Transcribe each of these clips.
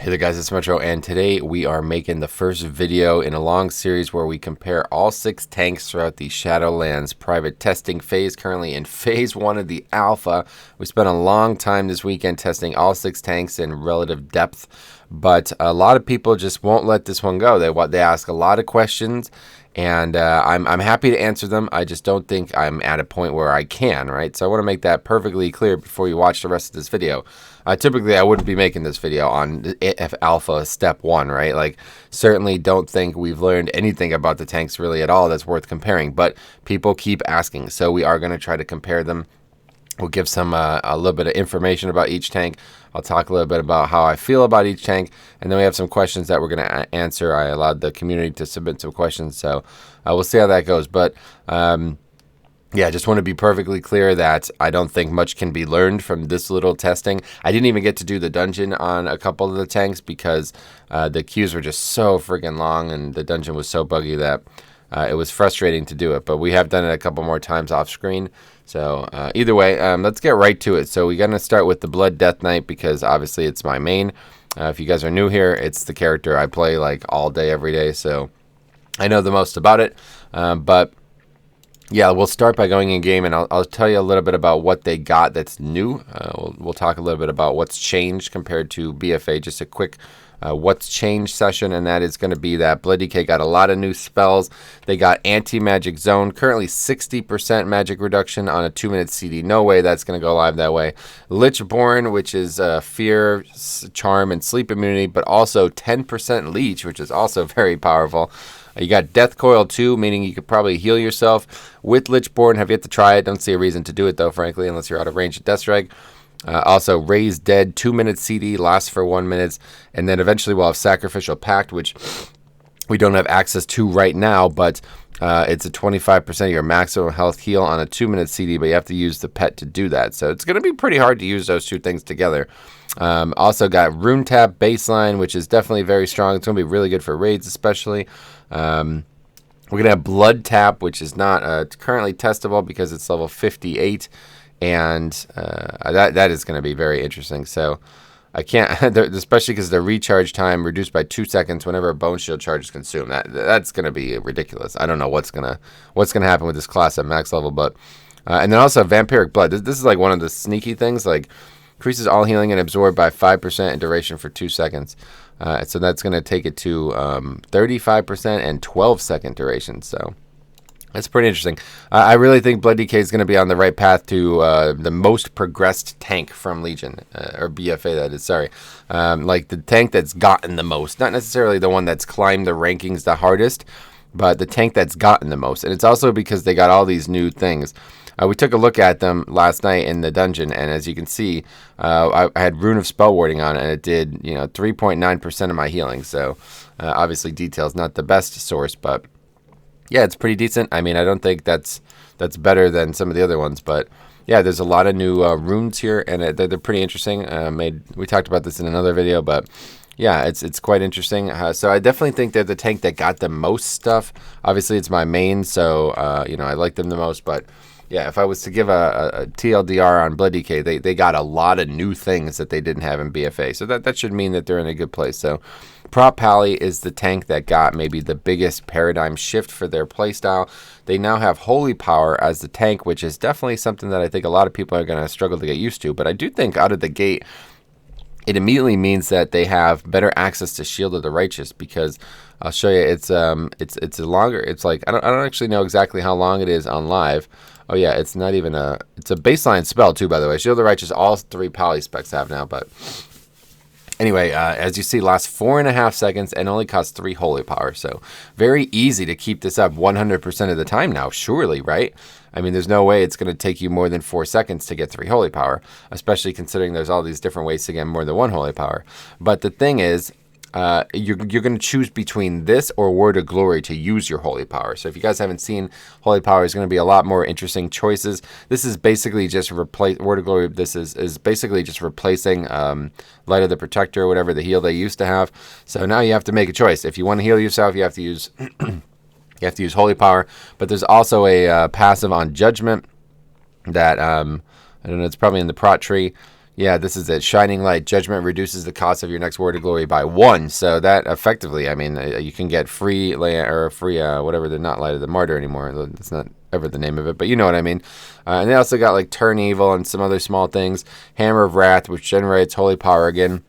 Hey there guys, it's Metro, and today we are making the first video in a long series where we compare all 6 tanks throughout the Shadowlands private testing phase, currently in phase 1 of the alpha. We spent a long time this weekend testing all 6 tanks in relative depth, but a lot of people just won't let this one go. They ask a lot of questions, and I'm happy to answer them. I just don't think I'm at a point where I can, right? So I want to make that perfectly clear before you watch the rest of this video. Typically, I wouldn't be making this video on if alpha step 1, right? Like, certainly don't think we've learned anything about the tanks really at all that's worth comparing, but people keep asking, so we are going to try to compare them. We'll give some a little bit of information about each tank. I'll talk a little bit about how I feel about each tank, and then we have some questions that we're going to answer. I allowed the community to submit some questions, so we'll see how that goes. But yeah, I just want to be perfectly clear that I don't think much can be learned from this little testing. I didn't even get to do the dungeon on a couple of the tanks because the queues were just so freaking long, and the dungeon was so buggy that it was frustrating to do it. But we have done it a couple more times off screen. So either way, let's get right to it. So we're going to start with the Blood Death Knight because obviously it's my main. If you guys are new here, it's the character I play like all day, every day. So I know the most about it. But yeah, we'll start by going in game, and I'll tell you a little bit about what they got that's new. We'll talk a little bit about what's changed compared to BFA, just a quick what's changed session, and that is going to be that Blood DK got a lot of new spells. They got Anti-Magic Zone, currently 60% magic reduction on a 2-minute CD. No way that's going to go live that way. Lichborn, which is Fear, Charm, and Sleep Immunity, but also 10% Leech, which is also very powerful. You got Death Coil 2, meaning you could probably heal yourself with Lichborn. Have yet to try it. Don't see a reason to do it, though, frankly, unless you're out of range of Death Strike. Also, Raise Dead, 2-minute CD, lasts for 1 minute. And then eventually we'll have Sacrificial Pact, which we don't have access to right now, but it's a 25% of your maximum health heal on a 2-minute CD, but you have to use the pet to do that. So it's going to be pretty hard to use those two things together. Also got Rune Tap Baseline, which is definitely very strong. It's going to be really good for raids, especially. We're going to have Blood Tap, which is not currently testable because it's level 58, and that is going to be very interesting. So I can't, especially because the recharge time reduced by 2 seconds whenever a Bone Shield charge is consumed. That's going to be ridiculous. I don't know what's gonna happen with this class at max level, but and then also Vampiric Blood. This is like one of the sneaky things, like increases all healing and absorb by 5% in duration for 2 seconds. So that's going to take it to 35% and 12-second duration. So that's pretty interesting. I really think Blood DK is going to be on the right path to the most progressed tank from Legion, or BFA that is, sorry. Like the tank that's gotten the most. Not necessarily the one that's climbed the rankings the hardest, but the tank that's gotten the most. And it's also because they got all these new things. We took a look at them last night in the dungeon, and as you can see, I had Rune of Spell Warding on, and it did 3.9% of my healing. So obviously detail's not the best source, but yeah, it's pretty decent. I mean, I don't think that's better than some of the other ones, but yeah, there's a lot of new runes here, and they're pretty interesting. We talked about this in another video, but yeah, it's quite interesting. So I definitely think they're the tank that got the most stuff. Obviously, it's my main, so I like them the most, but yeah, if I was to give a TLDR on Blood DK, they got a lot of new things that they didn't have in BFA. So that should mean that they're in a good place. So Prop Pally is the tank that got maybe the biggest paradigm shift for their playstyle. They now have Holy Power as the tank, which is definitely something that I think a lot of people are going to struggle to get used to. But I do think out of the gate, it immediately means that they have better access to Shield of the Righteous, because I'll show you it's a longer, it's like I don't actually know exactly how long it is on live. Oh yeah, it's not even it's a baseline spell too, by the way. Shield of the Righteous, all 3 Pally specs have now, but anyway, as you see, lasts 4.5 seconds and only costs 3 Holy Power. So very easy to keep this up 100% of the time now, surely, right? I mean, there's no way it's going to take you more than 4 seconds to get 3 Holy Power, especially considering there's all these different ways to get more than 1 Holy Power. But the thing is, you're going to choose between this or Word of Glory to use your Holy Power. So if you guys haven't seen Holy Power, there's going to be a lot more interesting choices. This is basically just Word of Glory. This is basically just replacing Light of the Protector, whatever the heal they used to have. So now you have to make a choice. If you want to heal yourself, you have to use Holy Power. But there's also a passive on Judgment that I don't know. It's probably in the prot tree. Yeah, this is it. Shining Light. Judgment reduces the cost of your next Word of Glory by 1. So that effectively, I mean, you can get free or free whatever. They're not Light of the Martyr anymore. That's not ever the name of it, but you know what I mean. And they also got like Turn Evil and some other small things. Hammer of Wrath, which generates holy power again.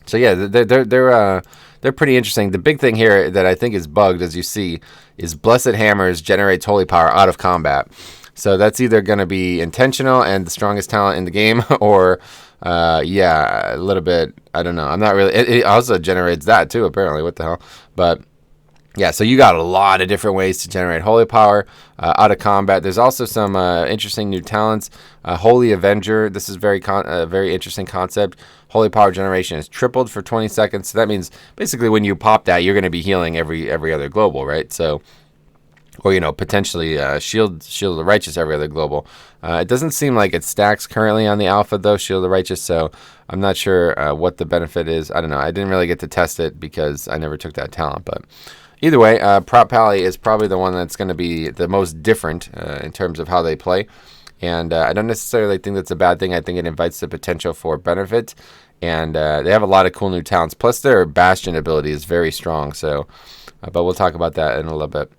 So yeah, they're pretty interesting. The big thing here that I think is bugged, as you see, is Blessed Hammers generates holy power out of combat. So that's either going to be intentional and the strongest talent in the game, or yeah, a little bit. I don't know. I'm not really. It also generates that too, apparently. What the hell? But yeah, so you got a lot of different ways to generate holy power out of combat. There's also some interesting new talents. Holy Avenger. This is very interesting concept. Holy power generation is tripled for 20 seconds. So that means basically when you pop that, you're going to be healing every other global, right? So, or you know, potentially Shield of the Righteous every other global. It doesn't seem like it stacks currently on the alpha though, Shield of the Righteous. So I'm not sure what the benefit is. I don't know. I didn't really get to test it because I never took that talent, but. Either way, Prop Pally is probably the one that's going to be the most different in terms of how they play. And I don't necessarily think that's a bad thing. I think it invites the potential for benefit. And they have a lot of cool new talents. Plus, their Bastion ability is very strong. So, but we'll talk about that in a little bit.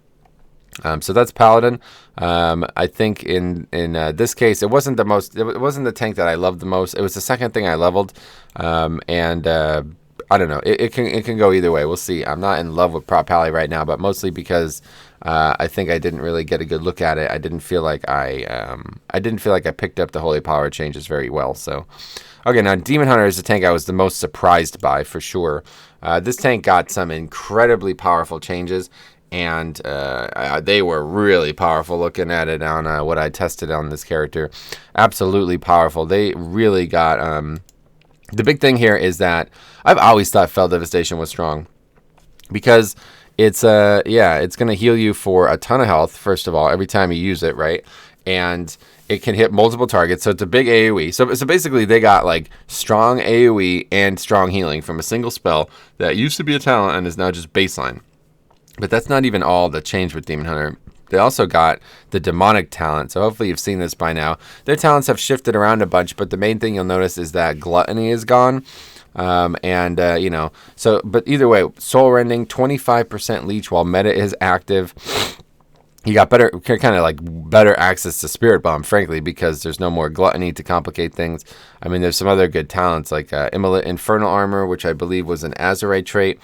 So that's Paladin. I think in this case, it wasn't the tank that I loved the most. It was the second thing I leveled. I don't know. It can go either way. We'll see. I'm not in love with Prop Pally right now, but mostly because I think I didn't really get a good look at it. I didn't feel like I picked up the holy power changes very well. So, okay, now Demon Hunter is the tank I was the most surprised by for sure. This tank got some incredibly powerful changes, and they were really powerful. Looking at it on what I tested on this character, absolutely powerful. They really got. The big thing here is that I've always thought Fell Devastation was strong because it's going to heal you for a ton of health, first of all, every time you use it, right? And it can hit multiple targets, so it's a big AoE. So basically they got like strong AoE and strong healing from a single spell that used to be a talent and is now just baseline. But that's not even all that changed with Demon Hunter. They also got the demonic talent, so hopefully you've seen this by now. Their talents have shifted around a bunch, but the main thing you'll notice is that gluttony is gone. But either way, soul rending, 25% leech while meta is active. You got better access to Spirit Bomb, frankly, because there's no more gluttony to complicate things. I mean, there's some other good talents like Immolate Infernal Armor, which I believe was an Azurite trait.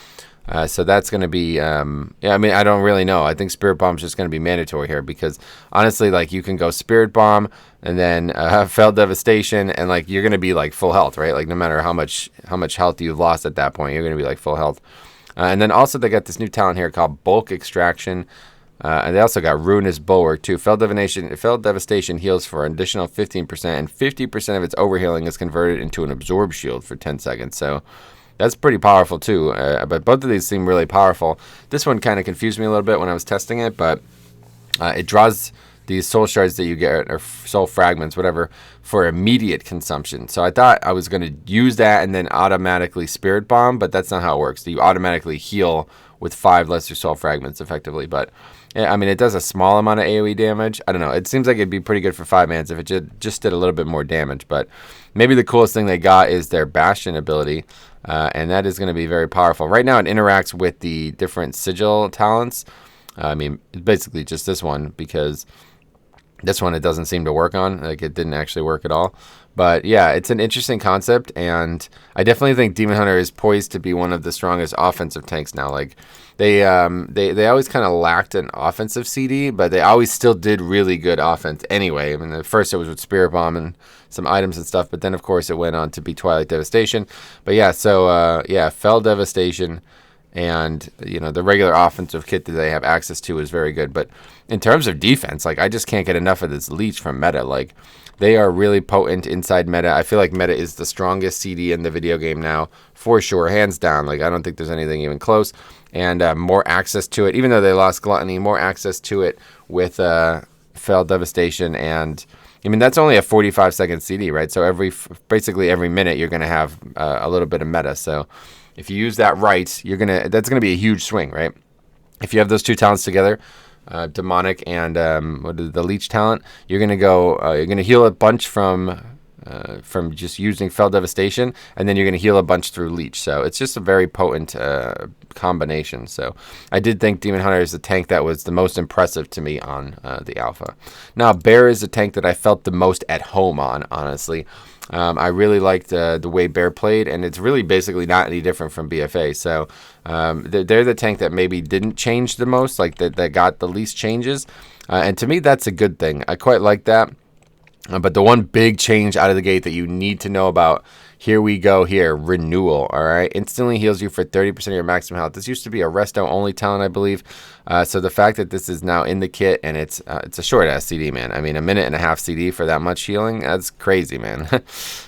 So that's going to be, I don't really know. I think Spirit Bomb is just going to be mandatory here because honestly, like you can go Spirit Bomb and then Fell Devastation and like you're going to be like full health, right? Like no matter how much health you've lost at that point, you're going to be like full health. And then also they got this new talent here called Bulk Extraction. And they also got Ruinous Bulwark too. Fell Devastation heals for an additional 15% and 50% of its overhealing is converted into an Absorb Shield for 10 seconds. So that's pretty powerful too, but both of these seem really powerful. This one kind of confused me a little bit when I was testing it, but it draws these soul shards that you get, or soul fragments, whatever, for immediate consumption. So I thought I was going to use that and then automatically Spirit Bomb, but that's not how it works. You automatically heal with 5 lesser soul fragments effectively, but I mean, it does a small amount of AoE damage. I don't know. It seems like it'd be pretty good for 5 mans if it just did a little bit more damage, but maybe the coolest thing they got is their Bastion ability. And that is going to be very powerful. Right now, it interacts with the different sigil talents. I mean, basically just this one, because this one it doesn't seem to work on. Like, it didn't actually work at all. But yeah, it's an interesting concept, and I definitely think Demon Hunter is poised to be one of the strongest offensive tanks now. Like, they always kind of lacked an offensive CD, but they always still did really good offense anyway. I mean, at first it was with Spirit Bomb and some items and stuff, but then of course it went on to be Twilight Devastation. But yeah, so Fell Devastation and the regular offensive kit that they have access to is very good. But in terms of defense, like I just can't get enough of this leech from meta. Like, they are really potent inside meta. I feel like meta is the strongest CD in the video game now, for sure, hands down. Like, I don't think there's anything even close. And more access to it, even though they lost Gluttony, more access to it with Fell Devastation. And I mean, that's only a 45-second CD, right? So basically every minute you're going to have a little bit of meta. So if you use that right, that's going to be a huge swing, right? If you have those two talents together, Demonic and the Leech talent, you're going to heal a bunch from from just using Fell Devastation, and then you're going to heal a bunch through Leech. So it's just a very potent combination. So I did think Demon Hunter is the tank that was the most impressive to me on the alpha. Now, Bear is the tank that I felt the most at home on, honestly. I really liked the way Bear played, and it's really basically not any different from BFA. So they're the tank that maybe didn't change the most, like that got the least changes. And to me, that's a good thing. I quite like that. But the one big change out of the gate that you need to know about, here we go here, Renewal, all right? Instantly heals you for 30% of your maximum health. This used to be a resto-only talent, I believe. So the fact that this is now in the kit, and it's a short-ass CD, man. I mean, a minute and a half CD for that much healing, that's crazy, man.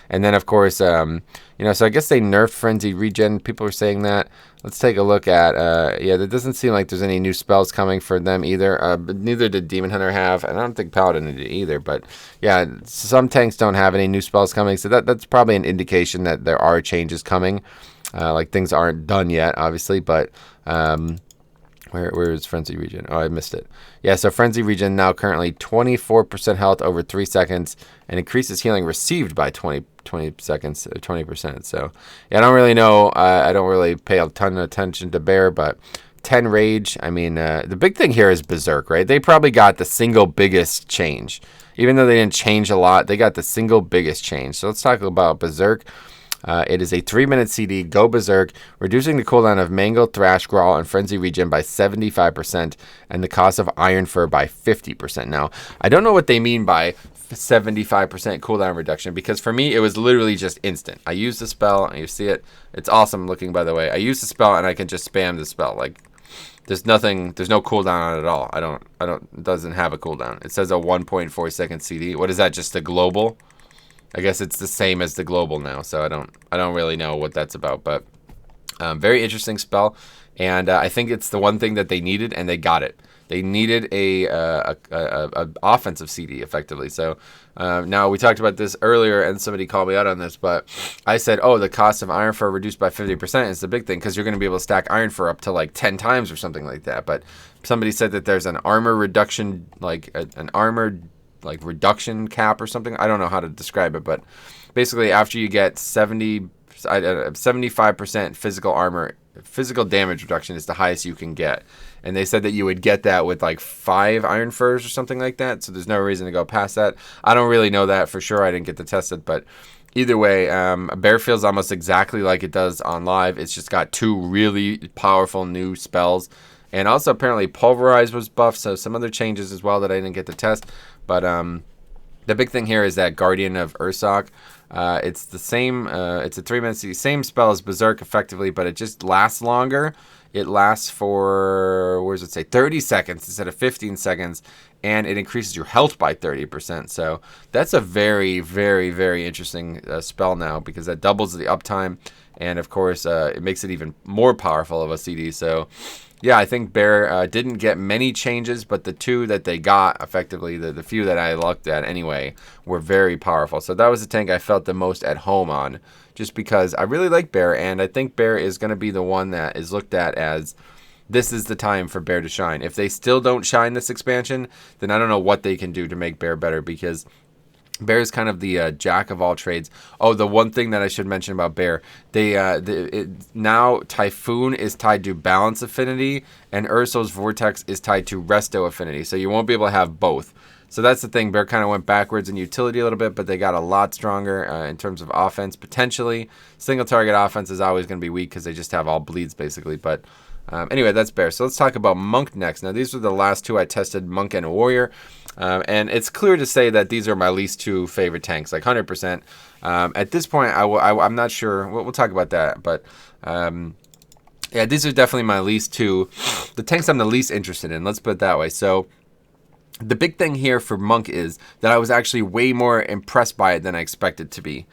And then, of course, you know, so I guess they nerfed Frenzied Regen. People are saying that. Let's take a look at, yeah, there doesn't seem like there's any new spells coming for them either. But neither did Demon Hunter have, and I don't think Paladin did either. But, yeah, some tanks don't have any new spells coming, so that's probably an indication that there are changes coming. Like, things aren't done yet, obviously, but... Where is Frenzy Regen? Oh, I missed it. Yeah, so Frenzy Regen now currently 24% health over 3 seconds and increases healing received by 20 seconds, 20%. So, yeah, I don't really know. I don't really pay a ton of attention to Bear, but 10 Rage. I mean, the big thing here is Berserk, right? They probably got the single biggest change. Even though they didn't change a lot, they got the single biggest change. So let's talk about Berserk. It is a 3-minute CD, Go Berserk, reducing the cooldown of Mangle, Thrash, Growl, and Frenzy Regen by 75% and the cost of Iron Fur by 50%. Now, I don't know what they mean by 75% cooldown reduction, because for me, it was literally just instant. I used the spell, and you see it. It's awesome looking, by the way. I used the spell, and I can just spam the spell. Like, there's no cooldown on it at all. It doesn't have a cooldown. It says a 1.4 second CD. What is that, just a global? I guess it's the same as the global now, so I don't really know what that's about, but very interesting spell, and I think it's the one thing that they needed, and they got it. They needed a offensive CD effectively. So now we talked about this earlier, and somebody called me out on this, but I said, oh, the cost of Iron Fur reduced by 50% is the big thing, because you're going to be able to stack Iron Fur up to like 10 times or something like that. But somebody said that there's an armor reduction, like an armor like reduction cap or something. I don't know how to describe it, but basically after you get 75% physical damage reduction is the highest you can get. And they said that you would get that with like 5 Iron Furs or something like that. So there's no reason to go past that. I don't really know that for sure. I didn't get to test it, but either way, Bear feels almost exactly like it does on live. It's just got 2 really powerful new spells. And also apparently Pulverize was buffed, so some other changes as well that I didn't get to test. But the big thing here is that Guardian of Ursoc. It's the same, it's a 3-minute same spell as Berserk effectively, but it just lasts longer. It lasts for, where does it say, 30 seconds instead of 15 seconds, and it increases your health by 30%. So that's a very, very, very interesting spell now, because that doubles the uptime, and of course it makes it even more powerful of a CD. So yeah, I think Bear didn't get many changes, but the 2 that they got, effectively, the few that I looked at anyway, were very powerful. So that was the tank I felt the most at home on, just because I really like Bear, and I think Bear is going to be the one that is looked at as, this is the time for Bear to shine. If they still don't shine this expansion, then I don't know what they can do to make Bear better, because Bear is kind of the jack of all trades. Oh, the one thing that I should mention about Bear, now Typhoon is tied to Balance Affinity, and Urso's Vortex is tied to Resto Affinity, so you won't be able to have both. So that's the thing. Bear kind of went backwards in utility a little bit, but they got a lot stronger in terms of offense, potentially. Single target offense is always going to be weak, because they just have all bleeds, basically, but... anyway, that's Bear. So let's talk about Monk next. Now, these are the last 2 I tested, Monk and Warrior. And it's clear to say that these are my least 2 favorite tanks, like 100%. At this point, I'm not sure. We'll talk about that. But, yeah, these are definitely my least 2. The tanks I'm the least interested in. Let's put it that way. So the big thing here for Monk is that I was actually way more impressed by it than I expected to be.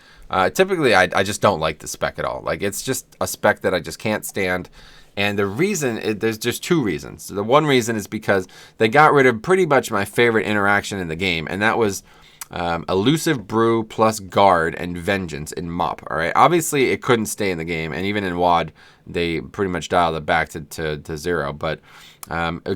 Typically, I just don't like the spec at all. Like, it's just a spec that I just can't stand. And the reason, there's just 2 reasons. So the one reason is because they got rid of pretty much my favorite interaction in the game, and that was Elusive Brew plus Guard and Vengeance in Mop. All right. Obviously, it couldn't stay in the game, and even in WoD, they pretty much dialed it back to 0. But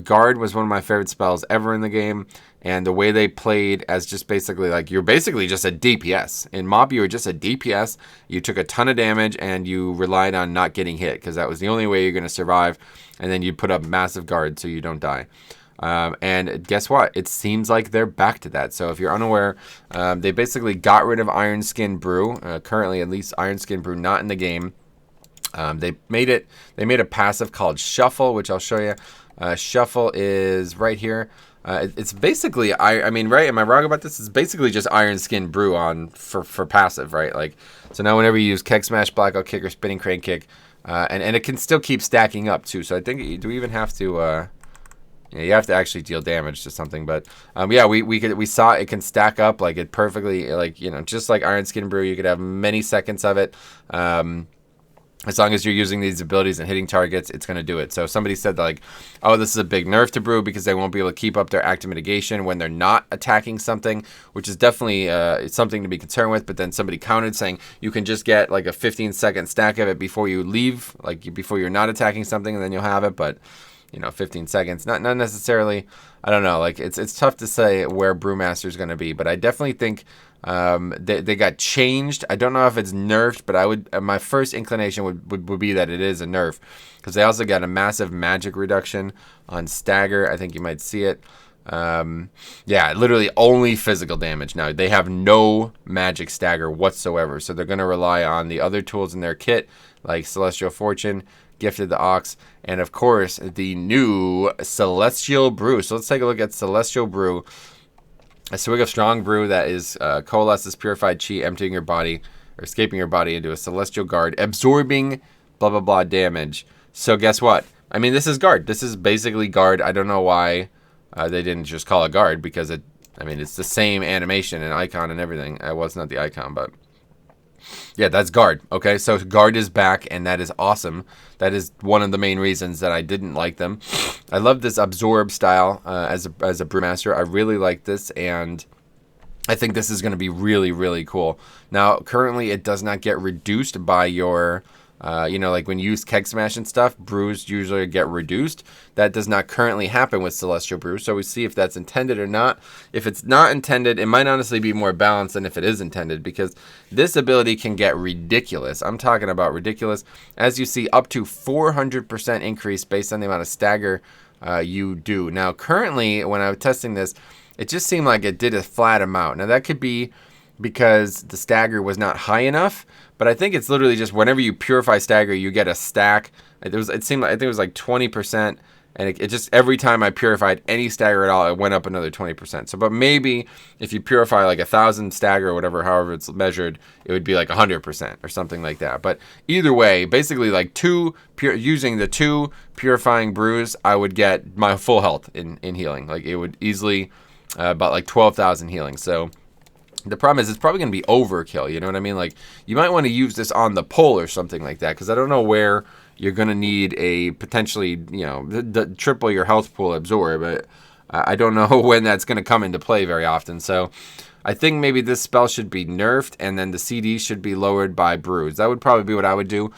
Guard was one of my favorite spells ever in the game, and the way they played as just basically like you're basically just a DPS. In Mop, you were just a DPS. You took a ton of damage, and you relied on not getting hit because that was the only way you're going to survive. And then you put up massive Guard so you don't die. And guess what? It seems like they're back to that. So if you're unaware, they basically got rid of Iron Skin Brew. Currently, at least Iron Skin Brew not in the game. They made a passive called Shuffle, which I'll show you. Shuffle is right here. It's basically, I mean, right? Am I wrong about this? It's basically just Iron Skin Brew on for passive, right? Like, so now whenever you use Keg Smash, Blackout Kick, or Spinning Crane Kick, and it can still keep stacking up too. So I think, do we even have to? Yeah, you have to actually deal damage to something, but yeah, we saw it can stack up like it perfectly, like, you know, just like Iron Skin Brew. You could have many seconds of it. As long as you're using these abilities and hitting targets, it's going to do it. So somebody said that, like, oh, this is a big nerf to Brew because they won't be able to keep up their active mitigation when they're not attacking something, which is definitely something to be concerned with. But then somebody countered saying you can just get like a 15-second stack of it before you leave, like before you're not attacking something, and then you'll have it. But you know, 15 seconds, not necessarily. I don't know. Like it's tough to say where Brewmaster is going to be, but I definitely think they got changed. I don't know if it's nerfed, but I would my first inclination would be that it is a nerf because they also got a massive magic reduction on stagger. I think you might see it. Yeah, literally only physical damage now. They have no magic stagger whatsoever, so they're going to rely on the other tools in their kit like Celestial Fortune, Gifted the Ox, and of course the new Celestial Brew. So let's take a look at Celestial Brew. A swig of strong brew that is coalesces purified chi, emptying your body or escaping your body into a celestial guard, absorbing blah blah blah damage. So guess what? I mean, this is guard. This is basically guard. I don't know why they didn't just call it guard because it. I mean, it's the same animation and icon and everything. Well, it's not the icon, but yeah, that's guard. Okay, so guard is back, and that is awesome. That is one of the main reasons that I didn't like them. I love this absorb style as a brewmaster. I really like this, and I think this is going to be really, really cool. Now, currently, it does not get reduced by your, you know, like when you use Keg Smash and stuff, brews usually get reduced. That does not currently happen with Celestial Brew, so we see if that's intended or not. If it's not intended, it might honestly be more balanced than if it is intended, because this ability can get ridiculous. I'm talking about ridiculous. As you see, up to 400% increase based on the amount of stagger you do. Now, currently, when I was testing this, it just seemed like it did a flat amount. Now, that could be because the stagger was not high enough, but I think it's literally just whenever you purify stagger, you get a stack. It seemed like, I think it was like 20%, and it just every time I purified any stagger at all, it went up another 20%. So, but maybe if you purify like 1,000 stagger or whatever, however it's measured, it would be like 100% or something like that. But either way, basically like using the 2 purifying brews, I would get my full health in healing. Like it would easily about like 12,000 healing. So the problem is it's probably going to be overkill, you know what I mean? Like, you might want to use this on the pole or something like that, because I don't know where you're going to need a potentially, you know, the triple your health pool absorb, but I don't know when that's going to come into play very often. So I think maybe this spell should be nerfed, and then the CD should be lowered by brews. That would probably be what I would do.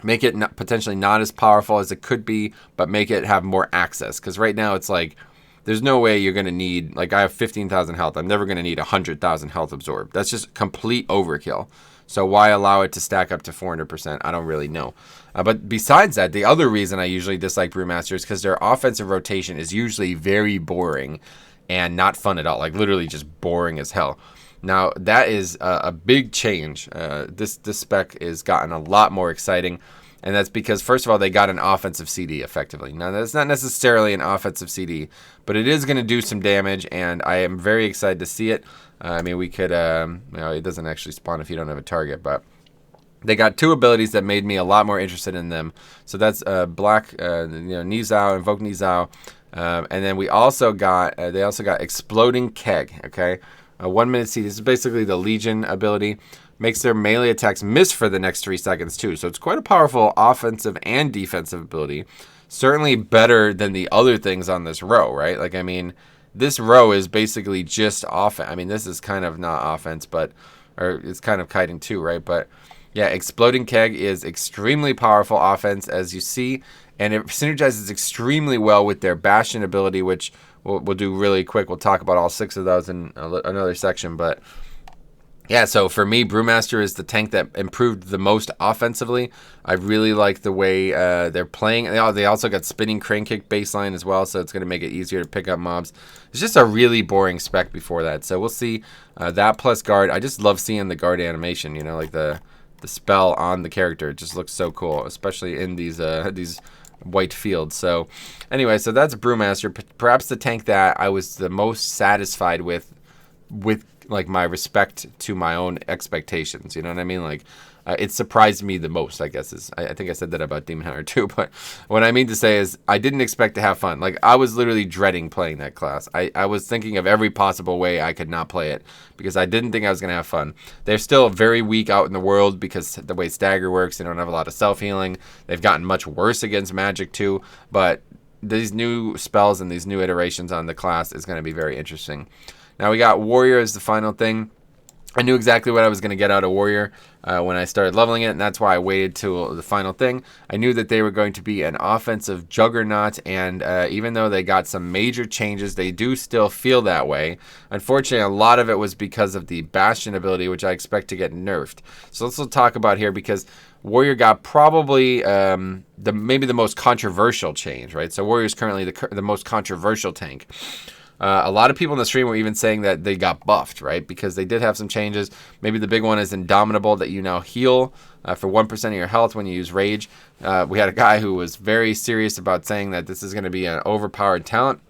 Make it potentially not as powerful as it could be, but make it have more access, because right now it's like, there's no way you're going to need, like I have 15,000 health. I'm never going to need 100,000 health absorbed. That's just complete overkill. So why allow it to stack up to 400%? I don't really know. But besides that, the other reason I usually dislike Brewmaster is because their offensive rotation is usually very boring and not fun at all. Like literally just boring as hell. Now that is a big change. This spec is gotten a lot more exciting. And that's because, first of all, they got an offensive CD effectively. Now, that's not necessarily an offensive CD, but it is going to do some damage, and I am very excited to see it. I mean, we could, you know, it doesn't actually spawn if you don't have a target, but they got 2 abilities that made me a lot more interested in them. So that's Black, you know, Nizao, Invoke Nizao, and then we also got, they also got Exploding Keg, okay? 1 minute CD. This is basically the Legion ability. Makes their melee attacks miss for the next 3 seconds too. So it's quite a powerful offensive and defensive ability. Certainly better than the other things on this row, right? Like, I mean, this row is basically just offense. I mean, this is kind of not offense, but, or it's kind of kiting too, right? But yeah, Exploding Keg is extremely powerful offense, as you see, and it synergizes extremely well with their Bastion ability, which we'll do really quick. We'll talk about all 6 of those in another section, but yeah, so for me, Brewmaster is the tank that improved the most offensively. I really like the way they're playing. They also got Spinning Crane Kick baseline as well, so it's going to make it easier to pick up mobs. It's just a really boring spec before that. So we'll see that plus guard. I just love seeing the guard animation, you know, like the spell on the character. It just looks so cool, especially in these white fields. So anyway, so that's Brewmaster. Perhaps the tank that I was the most satisfied with like my respect to my own expectations, you know what I mean? Like it surprised me the most, I guess. I think I said that about Demon Hunter too, but what I mean to say is I didn't expect to have fun. Like I was literally dreading playing that class. I was thinking of every possible way I could not play it because I didn't think I was going to have fun. They're still very weak out in the world because the way Stagger works, they don't have a lot of self-healing. They've gotten much worse against magic too, but these new spells and these new iterations on the class is going to be very interesting. Now we got Warrior as the final thing. I knew exactly what I was going to get out of Warrior when I started leveling it, and that's why I waited till the final thing. I knew that they were going to be an offensive juggernaut, and even though they got some major changes, they do still feel that way. Unfortunately, a lot of it was because of the Bastion ability, which I expect to get nerfed. So let's talk about here, because Warrior got probably maybe the most controversial change, right? So Warrior is currently the most controversial tank. A lot of people in the stream were even saying that they got buffed, right? Because they did have some changes. Maybe the big one is Indomitable, that you now heal for 1% of your health when you use Rage. We had a guy who was very serious about saying that this is going to be an overpowered talent.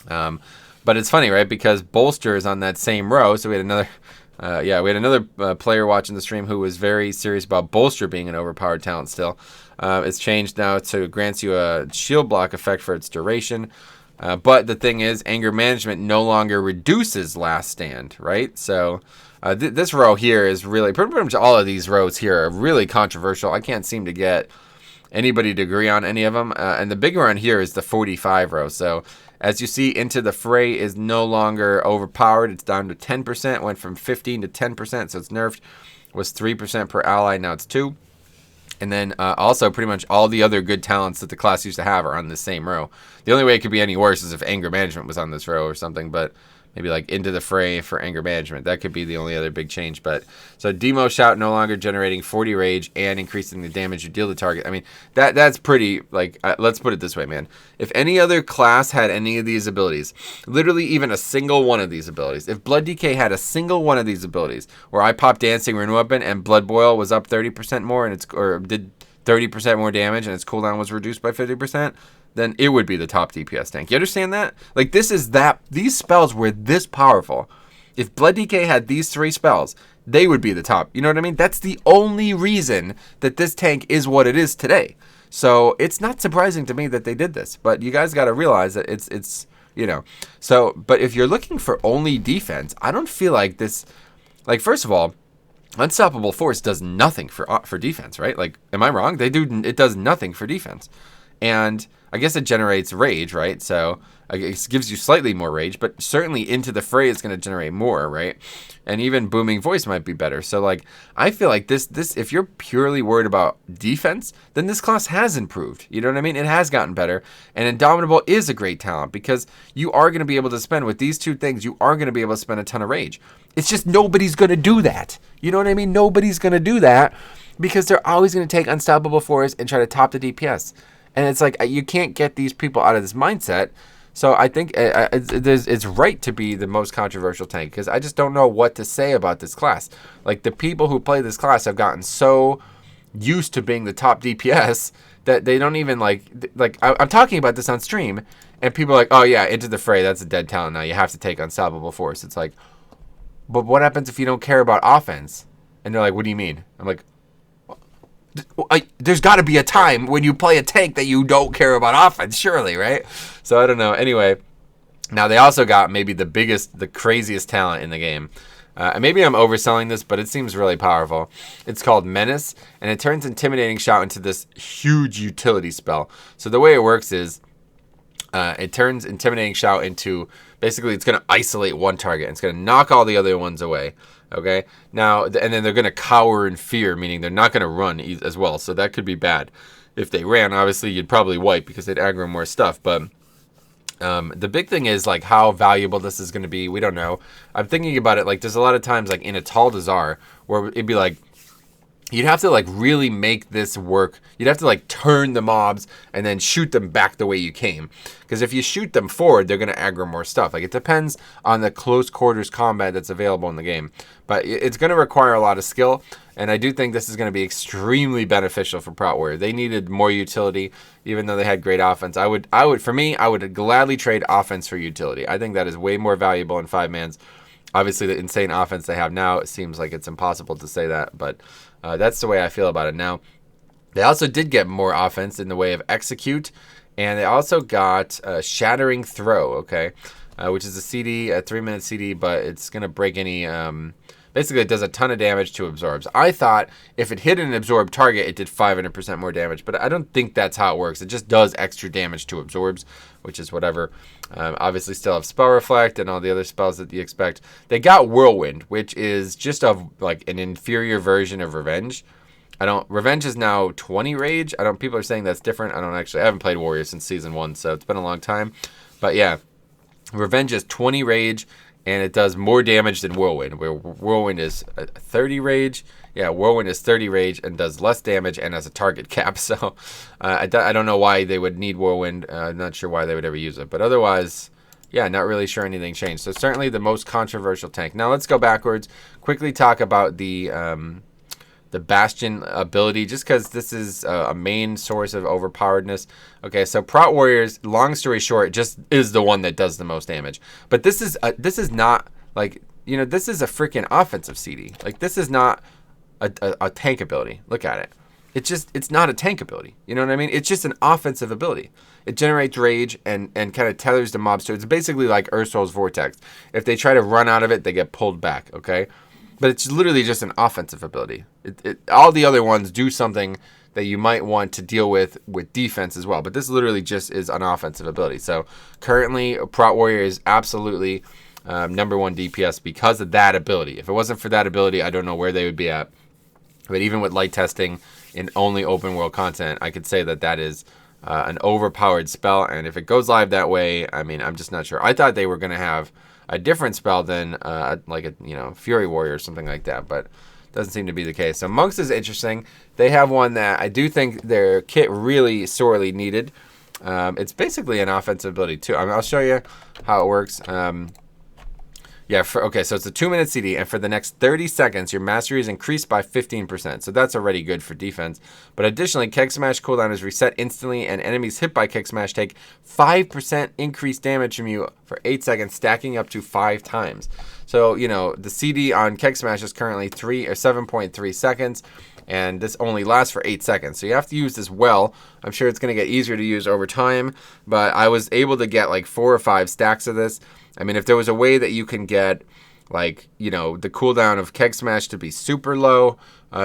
But it's funny, right? Because Bolster is on that same row. So we had another player watching the stream who was very serious about Bolster being an overpowered talent still. It's changed now to grants you a shield block effect for its duration. But the thing is, Anger Management no longer reduces Last Stand, right? So this row here is really, pretty much all of these rows here are really controversial. I can't seem to get anybody to agree on any of them. And the big one here is the 45 row. So as you see, Into the Fray is no longer overpowered. It's down to 10%, went from 15 to 10%, so it's nerfed. It was 3% per ally, now it's 2. And then also pretty much all the other good talents that the class used to have are on the same row. The only way it could be any worse is if Anger Management was on this row or something, but maybe like Into the Fray for Anger Management. That could be the only other big change. But so Demo Shout no longer generating 40 rage and increasing the damage you deal to target. I mean, that's pretty, like, let's put it this way, man. If any other class had any of these abilities, literally even a single one of these abilities, if Blood DK had a single one of these abilities where I popped Dancing Rune Weapon and Blood Boil was up 30% more and or did 30% more damage and its cooldown was reduced by 50%, then it would be the top DPS tank. You understand that? Like, these spells were this powerful. If Blood DK had these 3 spells, they would be the top. You know what I mean? That's the only reason that this tank is what it is today. So it's not surprising to me that they did this, but you guys got to realize that it's, you know. So, but if you're looking for only defense, I don't feel like this, like, first of all, Unstoppable Force does nothing for defense, right? Like, am I wrong? It does nothing for defense. And I guess it generates rage, right? So it gives you slightly more rage, but certainly Into the Fray is going to generate more, right? And even Booming Voice might be better. So, like, I feel like this, if you're purely worried about defense, then this class has improved. You know what I mean? It has gotten better. And Indomitable is a great talent because you are going to be able to spend, with these 2 things, you are going to be able to spend a ton of rage. It's just nobody's going to do that. You know what I mean? Nobody's going to do that because they're always going to take Unstoppable Force and try to top the DPS. And it's like, you can't get these people out of this mindset. So I think it's right to be the most controversial tank because I just don't know what to say about this class. Like, the people who play this class have gotten so used to being the top DPS that they don't even like I'm talking about this on stream and people are like, oh yeah, Into the Fray, that's a dead talent now. You have to take Unstoppable Force. It's like, but what happens if you don't care about offense? And they're like, what do you mean? I'm like, there's got to be a time when you play a tank that you don't care about offense, surely, right? So I don't know. Anyway, now they also got maybe the craziest talent in the game. And maybe I'm overselling this, but it seems really powerful. It's called Menace, and it turns Intimidating Shout into this huge utility spell. So the way it works is, It turns Intimidating Shout into, basically, it's going to isolate one target. It's going to knock all the other ones away. Okay? Now, and then they're going to cower in fear, meaning they're not going to run as well. So that could be bad. If they ran, obviously, you'd probably wipe because they'd aggro more stuff. But the big thing is, like, how valuable this is going to be. We don't know. I'm thinking about it, like, there's a lot of times, like, in a Tall Dazar, where it'd be like, you'd have to, like, really make this work. You'd have to, like, turn the mobs and then shoot them back the way you came. Because if you shoot them forward, they're going to aggro more stuff. Like, it depends on the close quarters combat that's available in the game. But it's going to require a lot of skill. And I do think this is going to be extremely beneficial for Prot Warrior. They needed more utility, even though they had great offense. I would gladly trade offense for utility. I think that is way more valuable in 5-mans. Obviously, the insane offense they have now, it seems like it's impossible to say that. But that's the way I feel about it now. They also did get more offense in the way of Execute, and they also got Shattering Throw, okay, which is a CD, a 3-minute CD, but it's going to break any... basically, it does a ton of damage to absorbs. I thought if it hit an absorb target, it did 500% more damage, but I don't think that's how it works. It just does extra damage to absorbs, which is whatever. Obviously, still have Spell Reflect and all the other spells that you expect. They got Whirlwind, which is just like an inferior version of Revenge. Revenge is now 20 Rage. People are saying that's different. I haven't played Warrior since Season 1, so it's been a long time. But yeah, Revenge is 20 Rage, and it does more damage than Whirlwind, where Whirlwind is 30 Rage. Yeah, Whirlwind is 30 Rage and does less damage and has a target cap. So I don't know why they would need Whirlwind. I'm not sure why they would ever use it. But otherwise, yeah, not really sure anything changed. So certainly the most controversial tank. Now let's go backwards. Quickly talk about the Bastion ability, just because this is a main source of overpoweredness. Okay, so Prot Warriors, long story short, just is the one that does the most damage. But this is not, like, this is a freaking offensive CD. Like, this is not a tank ability. Look at it. It's not a tank ability. You know what I mean? It's just an offensive ability. It generates rage and kind of tethers the mobs to it. It's basically like Ursol's Vortex. If they try to run out of it, they get pulled back, okay? But it's literally just an offensive ability. All the other ones do something that you might want to deal with defense as well. But this literally just is an offensive ability. So currently, Prot Warrior is absolutely #1 DPS because of that ability. If it wasn't for that ability, I don't know where they would be at. But even with light testing in only open world content, I could say that is an overpowered spell. And if it goes live that way, I mean, I'm just not sure. I thought they were going to have a different spell than like a Fury Warrior or something like that, but doesn't seem to be the case. So Monks is interesting. They have one that I do think their kit really sorely needed. It's basically an offensive ability too. I'll show you how it works. Okay, so it's a 2-minute CD, and for the next 30 seconds, your mastery is increased by 15%. So that's already good for defense. But additionally, Keg Smash cooldown is reset instantly, and enemies hit by Keg Smash take 5% increased damage from you for 8 seconds, stacking up to 5 times. So, the CD on Keg Smash is currently 7.3 seconds, and this only lasts for 8 seconds. So you have to use this well. I'm sure it's going to get easier to use over time, but I was able to get like 4 or 5 stacks of this. I mean, if there was a way that you can get, like, the cooldown of Keg Smash to be super low,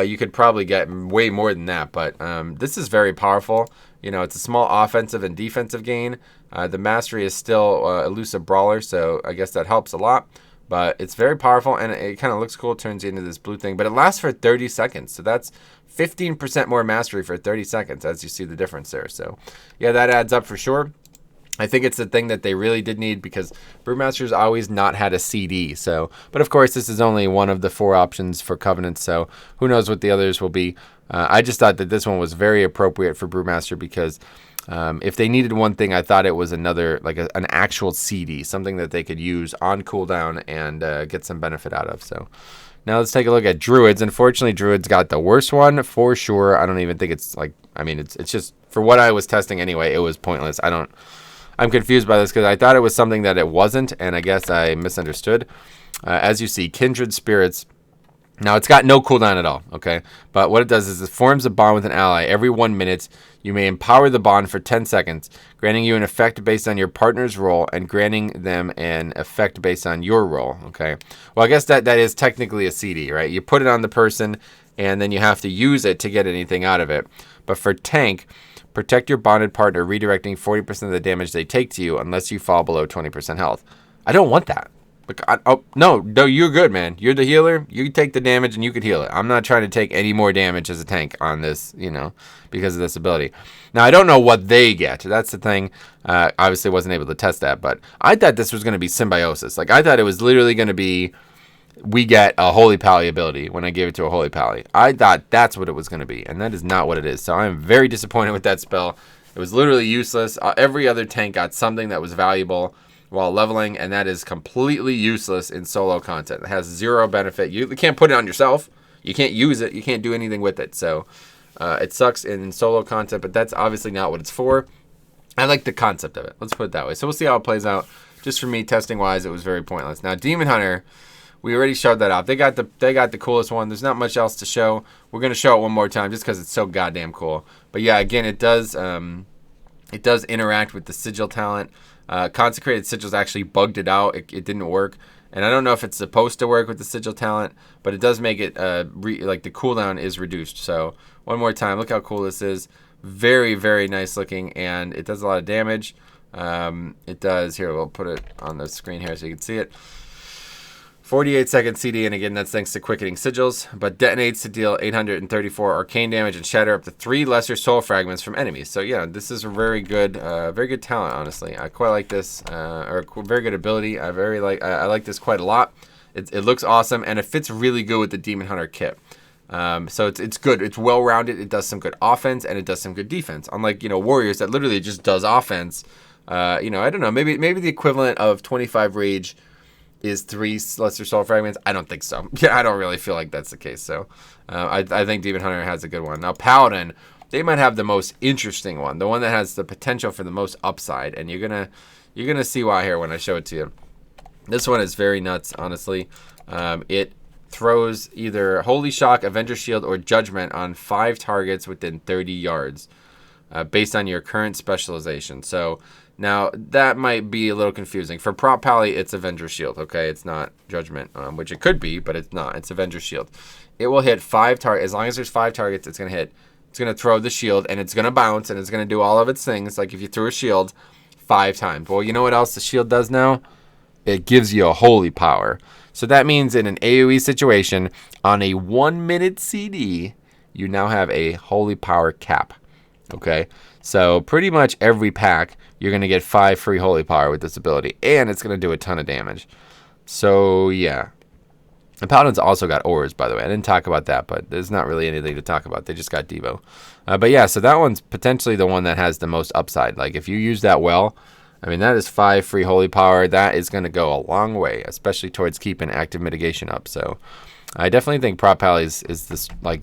you could probably get way more than that. But this is very powerful. It's a small offensive and defensive gain. The mastery is still elusive brawler, so I guess that helps a lot. But it's very powerful, and it kind of looks cool. It turns you into this blue thing. But it lasts for 30 seconds, so that's 15% more mastery for 30 seconds, as you see the difference there. So, yeah, that adds up for sure. I think it's the thing that they really did need because Brewmaster's always not had a CD. So, but of course, this is only one of the 4 options for Covenant. So who knows what the others will be. I just thought that this one was very appropriate for Brewmaster because if they needed one thing, I thought it was another, like an actual CD, something that they could use on cooldown and get some benefit out of. So now let's take a look at Druids. Unfortunately, Druids got the worst one for sure. I don't even think it's like, I mean, it's just, for what I was testing anyway, it was pointless. I'm confused by this because I thought it was something that it wasn't, and I guess I misunderstood. As you see, Kindred Spirits. Now, it's got no cooldown at all, okay? But what it does is it forms a bond with an ally. Every 1 minute, you may empower the bond for 10 seconds, granting you an effect based on your partner's role and granting them an effect based on your role, okay? Well, I guess that is technically a CD, right? You put it on the person, and then you have to use it to get anything out of it. But for tank, protect your bonded partner, redirecting 40% of the damage they take to you unless you fall below 20% health. I don't want that. Oh, no, you're good, man. You're the healer. You take the damage and you could heal it. I'm not trying to take any more damage as a tank on this, because of this ability. Now, I don't know what they get. That's the thing. Obviously, wasn't able to test that, but I thought this was going to be symbiosis. Like, I thought it was literally going to be, we get a Holy Pally ability when I gave it to a Holy Pally. I thought that's what it was going to be, and that is not what it is. So I'm very disappointed with that spell. It was literally useless. Every other tank got something that was valuable while leveling, and that is completely useless in solo content. It has zero benefit. You can't put it on yourself. You can't use it. You can't do anything with it. So it sucks in solo content, but that's obviously not what it's for. I like the concept of it. Let's put it that way. So we'll see how it plays out. Just for me, testing-wise, it was very pointless. Now, Demon Hunter, we already showed that off. They got the coolest one. There's not much else to show. We're going to show it one more time just because it's so goddamn cool. But yeah, again, it does interact with the sigil talent. Consecrated Sigils actually bugged it out. It didn't work. And I don't know if it's supposed to work with the sigil talent, but it does make it, like the cooldown is reduced. So one more time, look how cool this is. Very, very nice looking, and it does a lot of damage. It does, here, we'll put it on the screen here so you can see it. 48-second CD, and again, that's thanks to quickening sigils, but detonates to deal 834 arcane damage and shatter up to 3 lesser soul fragments from enemies. So yeah, this is a very good talent, honestly. I quite like this, or a very good ability. I like this quite a lot. It looks awesome, and it fits really good with the Demon Hunter kit. So it's good. It's well-rounded. It does some good offense, and it does some good defense. Unlike, Warriors that literally just does offense. I don't know. Maybe the equivalent of 25 rage is 3 lesser soul fragments. I don't think so. Yeah, I don't really feel like that's the case. So I think Demon Hunter has a good one. Now, Paladin, they might have the most interesting one, the one that has the potential for the most upside, and you're gonna see why here when I show it to you. This one is very nuts, honestly. It throws either Holy Shock, Avenger Shield, or Judgment on 5 targets within 30 yards, based on your current specialization. So now, that might be a little confusing. For Prop Pally, it's Avenger Shield, okay? It's not Judgment, which it could be, but it's not. It's Avenger Shield. It will hit 5 targets. As long as there's 5 targets, it's going to hit. It's going to throw the shield, and it's going to bounce, and it's going to do all of its things, like if you threw a shield 5 times. Well, you know what else the shield does now? It gives you a holy power. So that means in an AoE situation, on a 1-minute CD, you now have a holy power cap, okay? So pretty much every pack, you're going to get 5 free holy power with this ability, and it's going to do a ton of damage. So yeah. The Paladins also got ores, by the way. I didn't talk about that, but there's not really anything to talk about. They just got Devo. But yeah, so that one's potentially the one that has the most upside. Like if you use that well, I mean, that is 5 free holy power. That is going to go a long way, especially towards keeping active mitigation up. So I definitely think Prop Pally is this, like,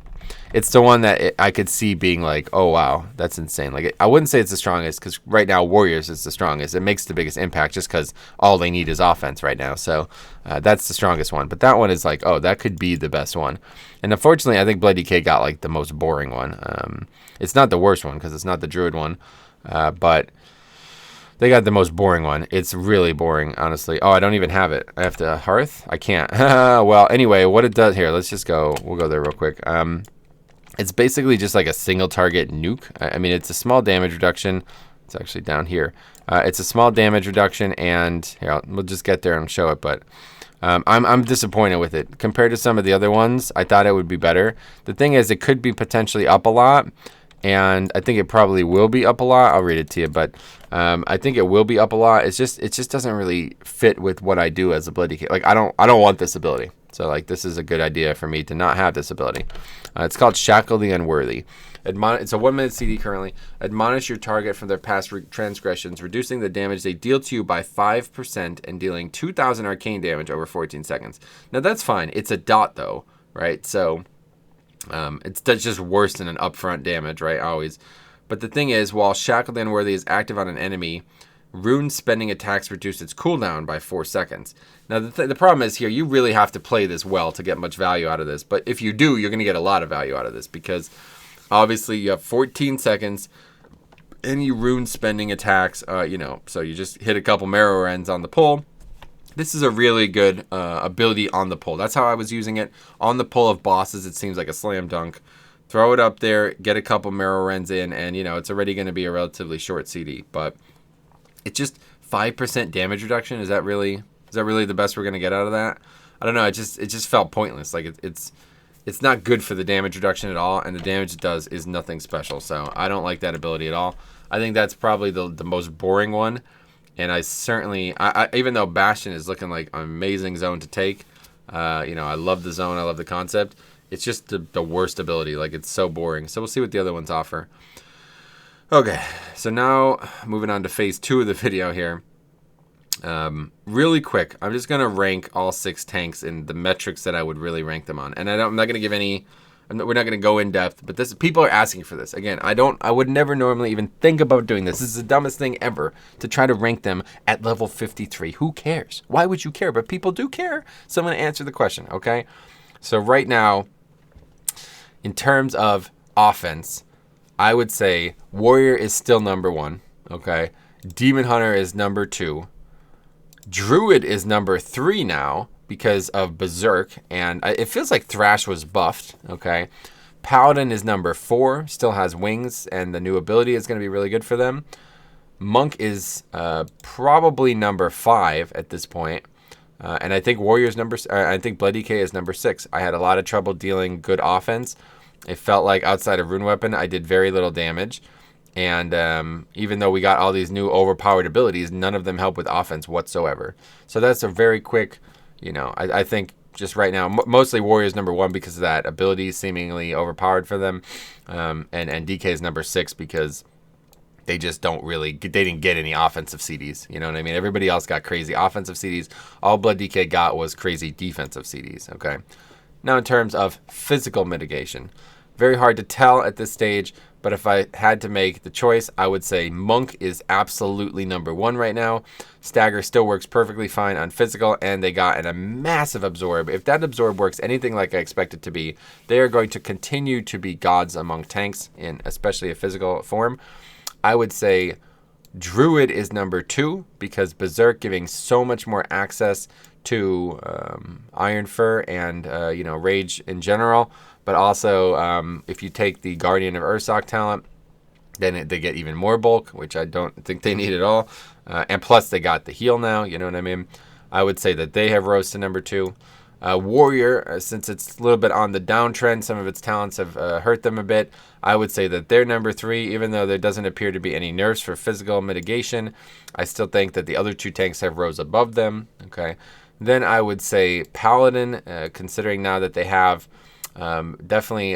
it's the one that I could see being like, oh, wow, that's insane. Like, I wouldn't say it's the strongest because right now Warriors is the strongest. It makes the biggest impact just because all they need is offense right now. So that's the strongest one. But that one is like, oh, that could be the best one. And unfortunately, I think Bloody K got like the most boring one. It's not the worst one because it's not the Druid one. But they got the most boring one. It's really boring, honestly. Oh, I don't even have it. I have to Hearth? I can't. Well, anyway, what it does here, let's just go. We'll go there real quick. It's basically just like a single target nuke. I mean, it's a small damage reduction. It's actually down here. It's a small damage reduction, and here, we'll just get there and show it. But I'm disappointed with it. Compared to some of the other ones, I thought it would be better. The thing is, it could be potentially up a lot, and I think it probably will be up a lot. I'll read it to you, but I think it will be up a lot. It just doesn't really fit with what I do as a Bloody Kid. Like I don't want this ability. So like this is a good idea for me to not have this ability. It's called Shackle the Unworthy. It's a 1-minute CD currently. Admonish your target from their past transgressions, reducing the damage they deal to you by 5% and dealing 2,000 arcane damage over 14 seconds. Now that's fine. It's a dot though, right? So that's just worse than an upfront damage, right? Always. But the thing is, while Shackle the Unworthy is active on an enemy, rune spending attacks reduce its cooldown by 4 seconds. Now, the problem is here, you really have to play this well to get much value out of this. But if you do, you're going to get a lot of value out of this because obviously you have 14 seconds, any rune spending attacks, so you just hit a couple marrow ends on the pull, This is a really good ability on the pull. That's how I was using it. On the pull of bosses, it seems like a slam dunk. Throw it up there, get a couple Marrow Rends in, and, you know, it's already going to be a relatively short CD. But it's just 5% damage reduction. Is that really the best we're going to get out of that? I don't know. It just felt pointless. Like, it's not good for the damage reduction at all, and the damage it does is nothing special. So I don't like that ability at all. I think that's probably the most boring one. And I certainly, even though Bastion is looking like an amazing zone to take, you know, I love the zone, I love the concept. It's just the worst ability. Like, it's so boring. So we'll see what the other ones offer. Okay, so now moving on to phase 2 of the video here. Really quick, I'm just gonna rank all 6 tanks in the metrics that I would really rank them on, and I'm not gonna give any. We're not gonna go in depth, but people are asking for this. Again, I would never normally even think about doing this. This is the dumbest thing ever, to try to rank them at level 53. Who cares? Why would you care? But people do care, so I'm gonna answer the question. Okay, so right now, in terms of offense, I would say Warrior is still number 1. Okay, Demon Hunter is number 2. Druid is number 3 now because of Berserk, and it feels like Thrash was buffed. Okay, Paladin is number 4, still has wings, and the new ability is going to be really good for them. Monk is probably number 5 at this point, and I think Warrior's I think Blood DK is number 6. I had a lot of trouble dealing good offense. It felt like outside of Rune Weapon, I did very little damage. And even though we got all these new overpowered abilities, none of them help with offense whatsoever. So that's a very quick, you know, I think just right now, mostly Warrior's number 1 because of that ability seemingly overpowered for them. And DK is number 6 because they just they didn't get any offensive CDs. You know what I mean? Everybody else got crazy offensive CDs. All Blood DK got was crazy defensive CDs, okay? Now in terms of physical mitigation, very hard to tell at this stage, but if I had to make the choice, I would say Monk is absolutely number 1 right now. Stagger still works perfectly fine on physical, and they got a massive Absorb. If that Absorb works anything like I expect it to be, they are going to continue to be gods among tanks, in especially a physical form. I would say Druid is number 2 because Berserk giving so much more access to Iron Fur and you know, Rage in general. But also, if you take the Guardian of Ursoc talent, then they get even more bulk, which I don't think they need at all. And plus, they got the heal now, you know what I mean? I would say that they have rose to number 2. Warrior, since it's a little bit on the downtrend, some of its talents have hurt them a bit. I would say that they're number 3, even though there doesn't appear to be any nerfs for physical mitigation. I still think that the other 2 tanks have rose above them, okay? Then I would say Paladin, considering now that they have definitely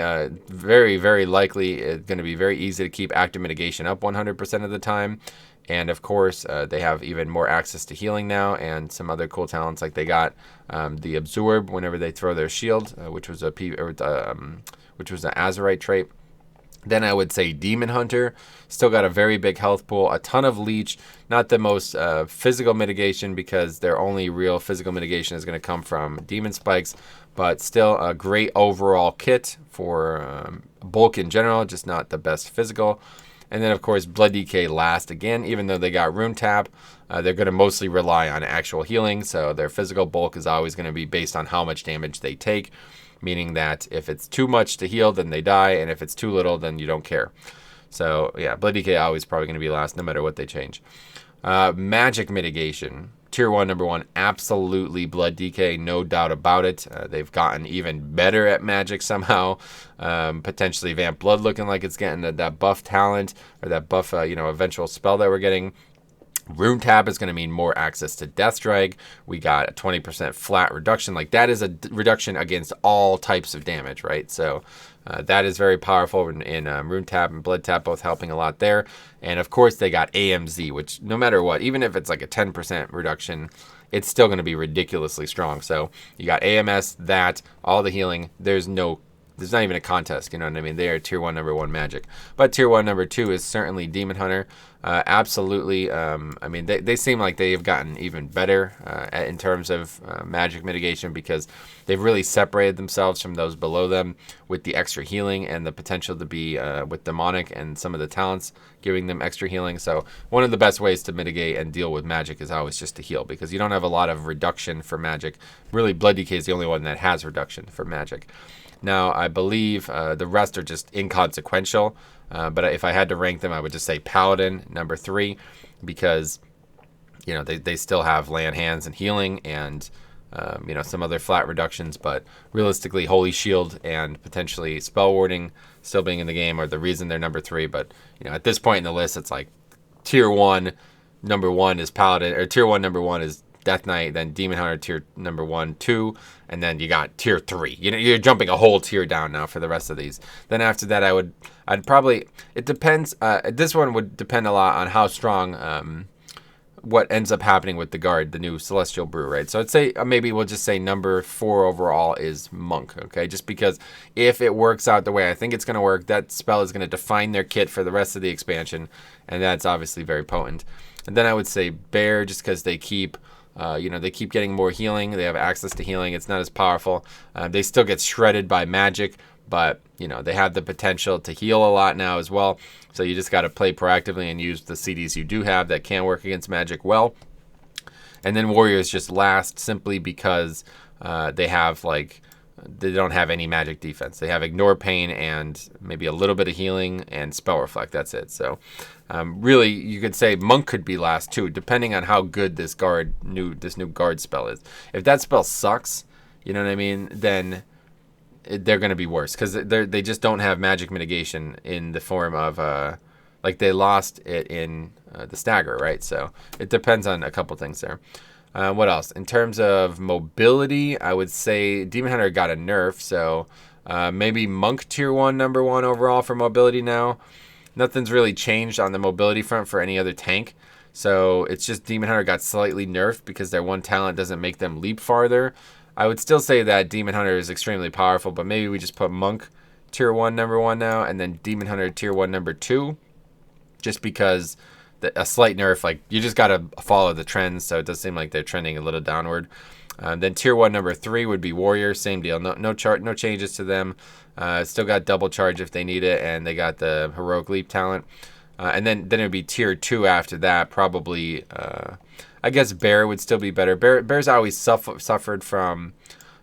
very, very likely it's going to be very easy to keep active mitigation up 100% of the time. And of course, they have even more access to healing now and some other cool talents, like they got the Absorb whenever they throw their shield, which was an Azerite trait. Then I would say Demon Hunter, still got a very big health pool, a ton of leech, not the most physical mitigation because their only real physical mitigation is going to come from demon spikes, but still a great overall kit for bulk in general, just not the best physical. And then of course Blood DK last again, even though they got Rune Tap, they're going to mostly rely on actual healing, so their physical bulk is always going to be based on how much damage they take. Meaning that if it's too much to heal, then they die, and if it's too little, then you don't care. So yeah, Blood DK always probably going to be last, no matter what they change. Magic mitigation, tier 1, number 1, absolutely Blood DK, no doubt about it. They've gotten even better at magic somehow. Potentially Vamp Blood looking like it's getting that buff talent, or that buff, you know, eventual spell that we're getting. Rune Tap is going to mean more access to Death Strike. We got a 20% flat reduction. Like, that is a reduction against all types of damage, right? So that is very powerful in Rune Tap and Blood Tap, both helping a lot there. And of course, they got AMZ, which no matter what, even if it's like a 10% reduction, it's still going to be ridiculously strong. So you got AMS, that, all the healing. There's no there's not even a contest, you know what I mean? They are tier 1 number 1 magic. But tier 1 number 2 is certainly Demon Hunter. Absolutely. I mean, they seem like they have gotten even better in terms of magic mitigation, because they've really separated themselves from those below them with the extra healing and the potential to be with demonic and some of the talents giving them extra healing. So one of the best ways to mitigate and deal with magic is always just to heal, because you don't have a lot of reduction for magic. Really, Blood DK is the only one that has reduction for magic. Now, I believe the rest are just inconsequential, but if I had to rank them, I would just say Paladin, number 3, because, you know, they still have land hands and healing and, you know, some other flat reductions, but realistically, Holy Shield and potentially Spell Warding still being in the game are the reason they're number 3. But, you know, at this point in the list, it's like tier 1, number 1 is Paladin, or tier 1, number 1 is Death Knight, then Demon Hunter tier number 1, 2, and then you got tier 3. You know, you're jumping a whole tier down now for the rest of these. Then after that, I'd probably, it depends. This one would depend a lot on how strong what ends up happening with the guard, the new Celestial Brew, right? So I'd say maybe we'll just say number 4 overall is Monk, okay? Just because if it works out the way I think it's going to work, that spell is going to define their kit for the rest of the expansion, and that's obviously very potent. And then I would say Bear, just because they keep, you know, they keep getting more healing. They have access to healing. It's not as powerful. They still get shredded by magic, but, you know, they have the potential to heal a lot now as well. So you just got to play proactively and use the CDs you do have that can work against magic well. And then Warriors just last simply because they have, like, they don't have any magic defense. They have Ignore Pain and maybe a little bit of healing and Spell Reflect. That's it. So really, you could say Monk could be last too, depending on how good this new guard spell is. If that spell sucks, you know what I mean, then they're going to be worse, because they just don't have magic mitigation in the form of like they lost it in the stagger, right? So it depends on a couple things there. What else? In terms of mobility, I would say Demon Hunter got a nerf, so maybe Monk tier 1 number 1 overall for mobility now. Nothing's really changed on the mobility front for any other tank, so it's just Demon Hunter got slightly nerfed because their one talent doesn't make them leap farther. I would still say that Demon Hunter is extremely powerful, but maybe we just put Monk tier 1 number 1 now, and then Demon Hunter tier 1 number 2, just because a slight nerf, like, you just got to follow the trends, so it does seem like they're trending a little downward. Then tier 1 number 3 would be Warrior, same deal, no changes to them. Still got double charge if they need it, and they got the Heroic Leap talent. And then it would be tier 2 after that, probably. I guess Bear would still be better. Bear's always suffered from,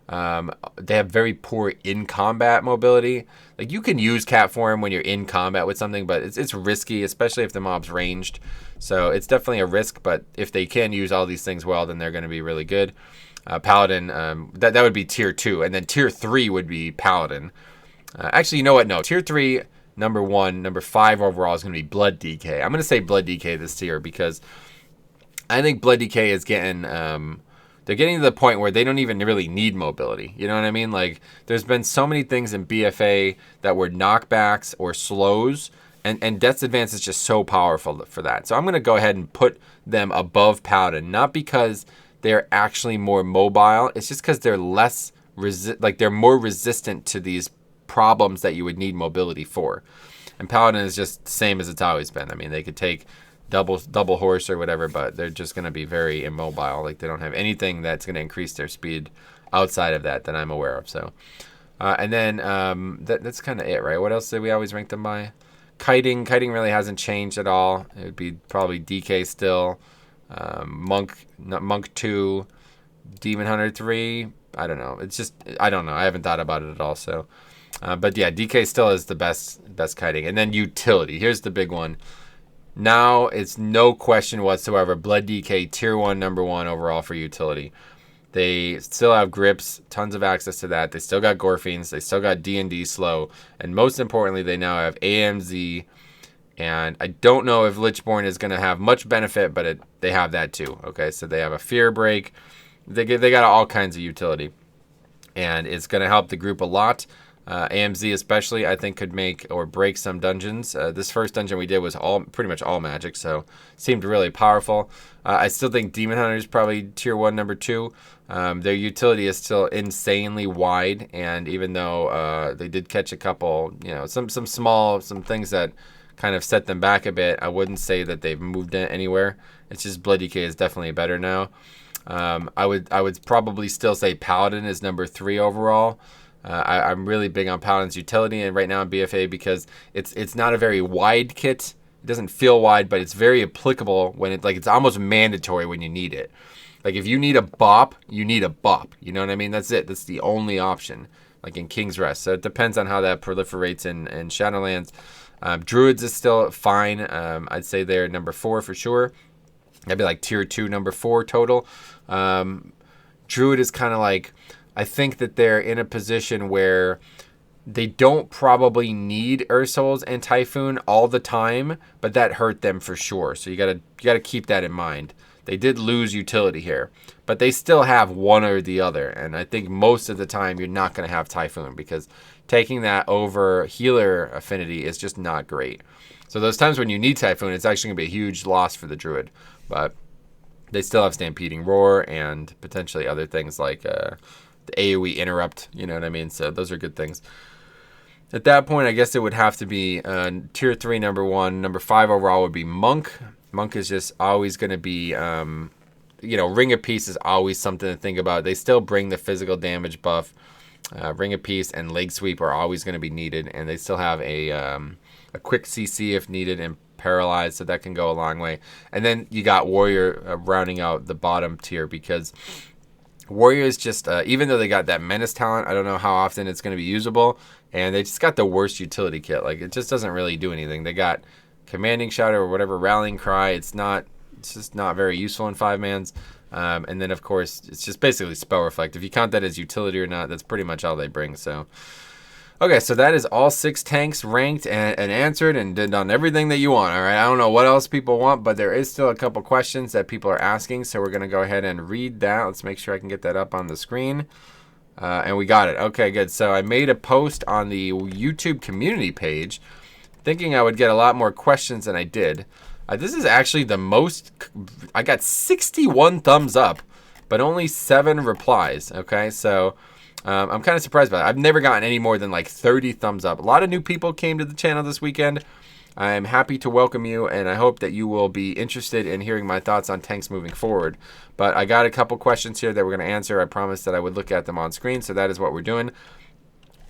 they have very poor in-combat mobility. Like, you can use cat form when you're in combat with something, but it's risky, especially if the mob's ranged. So it's definitely a risk, but if they can use all these things well, then they're going to be really good. Paladin, that would be tier 2, and then tier 3 would be Paladin. Actually, you know what? No, tier 3, number 1, number 5 overall is going to be Blood DK. I'm going to say Blood DK this tier because I think Blood DK is getting, they're getting to the point where they don't even really need mobility. You know what I mean? Like, there's been so many things in BFA that were knockbacks or slows, and Death's Advance is just so powerful for that. So I'm going to go ahead and put them above Paladin, not because they're actually more mobile. It's just because they're less, they're more resistant to these problems that you would need mobility for. And Paladin is just the same as it's always been. I mean, they could take double horse or whatever, but they're just going to be very immobile. Like, they don't have anything that's going to increase their speed outside of that I'm aware of. So and then that's kind of it, right? What else did we always rank them by? Kiting really hasn't changed at all. It would be probably DK still. Monk 2, Demon Hunter 3. I don't know. It's just, I don't know. I haven't thought about it at all. So but yeah, DK still is the best kiting. And then utility, here's the big one. Now it's no question whatsoever, Blood DK tier 1 number 1 overall for utility. They still have grips, tons of access to that. They still got Gorfiends. They still got D&D slow. And most importantly, they now have AMZ. And I don't know if Lichborn is going to have much benefit, but they have that too. Okay, so they have a Fear Break. They got all kinds of utility. And it's going to help the group a lot. AMZ especially, I think, could make or break some dungeons. This first dungeon we did was pretty much all magic, so seemed really powerful. I still think Demon Hunter is probably tier 1, number 2. Their utility is still insanely wide, and even though they did catch a couple, some things that kind of set them back a bit, I wouldn't say that they've moved anywhere. It's just Blood DK is definitely better now. I would probably still say Paladin is number 3 overall. I'm really big on Paladin's utility, and right now in BFA because it's not a very wide kit. It doesn't feel wide, but it's very applicable when it's almost mandatory when you need it. Like if you need a bop, you need a bop. You know what I mean? That's it. That's the only option. Like in King's Rest. So it depends on how that proliferates in Shadowlands. Druids is still fine. I'd say they're number 4 for sure. That'd be like tier 2, number 4 total. Druid is kind of like, I think that they're in a position where they don't probably need Ursouls and Typhoon all the time, but that hurt them for sure. So you gotta keep that in mind. They did lose utility here, but they still have one or the other. And I think most of the time you're not going to have Typhoon because taking that over healer affinity is just not great. So those times when you need Typhoon, it's actually going to be a huge loss for the Druid. But they still have Stampeding Roar and potentially other things like the AoE interrupt. You know what I mean? So those are good things. At that point, I guess it would have to be tier 3, number 1. Number 5 overall would be Monk. Monk is just always going to be, Ring of Peace is always something to think about. They still bring the physical damage buff. Ring of Peace and Leg Sweep are always going to be needed, and they still have a quick CC if needed and Paralyzed, so that can go a long way. And then you got Warrior rounding out the bottom tier because Warrior is just, even though they got that Menace talent, I don't know how often it's going to be usable, and they just got the worst utility kit. Like, it just doesn't really do anything. They got Commanding Shout or whatever, Rallying Cry. It's just not very useful in 5-mans. And then, of course, it's just basically Spell Reflect. If you count that as utility or not, that's pretty much all they bring. So, okay, so that is all 6 tanks ranked and answered and did on everything that you want, all right? I don't know what else people want, but there is still a couple questions that people are asking, so we're going to go ahead and read that. Let's make sure I can get that up on the screen. And we got it. Okay, good. So I made a post on the YouTube community page thinking I would get a lot more questions than I did. This is actually the most. I got 61 thumbs up, but only 7 replies. Okay, so I'm kind of surprised by that. I've never gotten any more than like 30 thumbs up. A lot of new people came to the channel this weekend. I'm happy to welcome you, and I hope that you will be interested in hearing my thoughts on tanks moving forward. But I got a couple questions here that we're going to answer. I promised that I would look at them on screen, so that is what we're doing.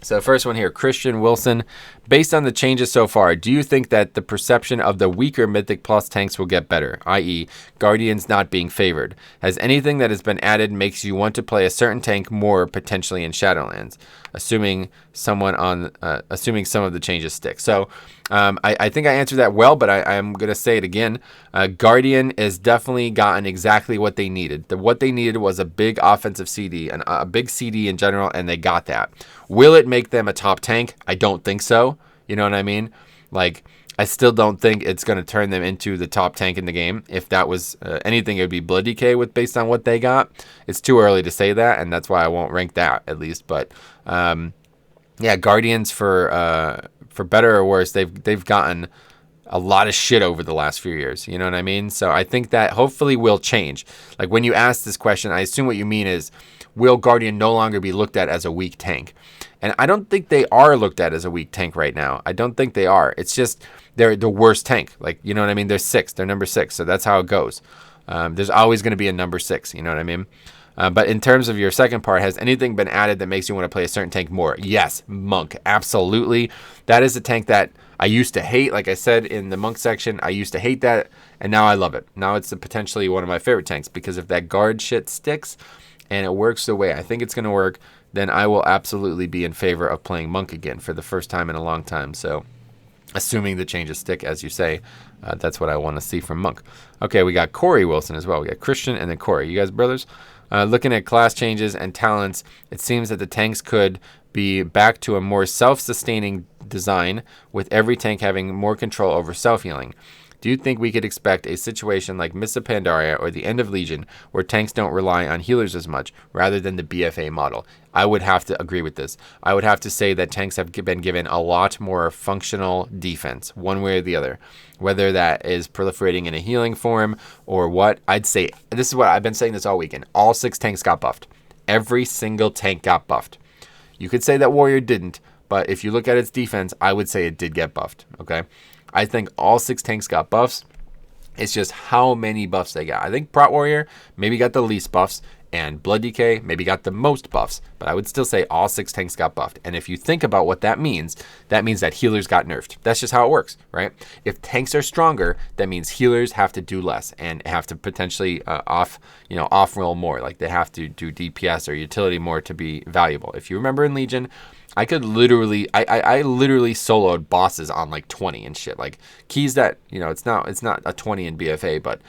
So first one here, Christian Wilson. Based on the changes so far, do you think that the perception of the weaker Mythic Plus tanks will get better, i.e. Guardians not being favored? Has anything that has been added makes you want to play a certain tank more potentially in Shadowlands, assuming some of the changes stick? So I think I answered that well, but I'm going to say it again. Guardian has definitely gotten exactly what they needed. What they needed was a big offensive CD, and a big CD in general, and they got that. Will it make them a top tank? I don't think so. You know what I mean? Like, I still don't think it's going to turn them into the top tank in the game. If that was anything, it would be Blood DK based on what they got. It's too early to say that, and that's why I won't rank that, at least. But, yeah, Guardians, for better or worse, they've gotten a lot of shit over the last few years. You know what I mean? So I think that hopefully will change. Like, when you ask this question, I assume what you mean is, will Guardian no longer be looked at as a weak tank? And I don't think they are looked at as a weak tank right now. I don't think they are. It's just they're the worst tank. Like, you know what I mean? They're 6. They're number 6. So that's how it goes. There's always going to be a number 6. You know what I mean? But in terms of your second part, has anything been added that makes you want to play a certain tank more? Yes, Monk. Absolutely. That is a tank that I used to hate. Like I said in the Monk section, I used to hate that. And now I love it. Now it's potentially one of my favorite tanks because if that guard shit sticks and it works the way I think it's going to work, then I will absolutely be in favor of playing Monk again for the first time in a long time. So, assuming the changes stick, as you say, that's what I want to see from Monk. Okay, we got Corey Wilson as well. We got Christian and then Corey. You guys brothers? Looking at class changes and talents, it seems that the tanks could be back to a more self-sustaining design with every tank having more control over self-healing. Do you think we could expect a situation like Mists of Pandaria or the End of Legion where tanks don't rely on healers as much rather than the BFA model? I would have to agree with this. I would have to say that tanks have been given a lot more functional defense, one way or the other. Whether that is proliferating in a healing form or what, I'd say, this is what I've been saying this all weekend. All 6 tanks got buffed. Every single tank got buffed. You could say that Warrior didn't, but if you look at its defense, I would say it did get buffed, okay? I think all 6 tanks got buffs. It's just how many buffs they got. I think Prot Warrior maybe got the least buffs, and Blood DK maybe got the most buffs, but I would still say all 6 tanks got buffed. And if you think about what that means that healers got nerfed. That's just how it works, right? If tanks are stronger, that means healers have to do less and have to potentially off-roll more. Like they have to do DPS or utility more to be valuable. If you remember in Legion, I literally soloed bosses on like 20 and shit. Like keys that, it's not a 20 in BFA, but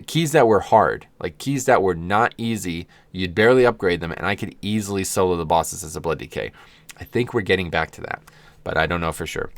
keys that were hard, like keys that were not easy, you'd barely upgrade them, and I could easily solo the bosses as a Blood DK. I think we're getting back to that, but I don't know for sure.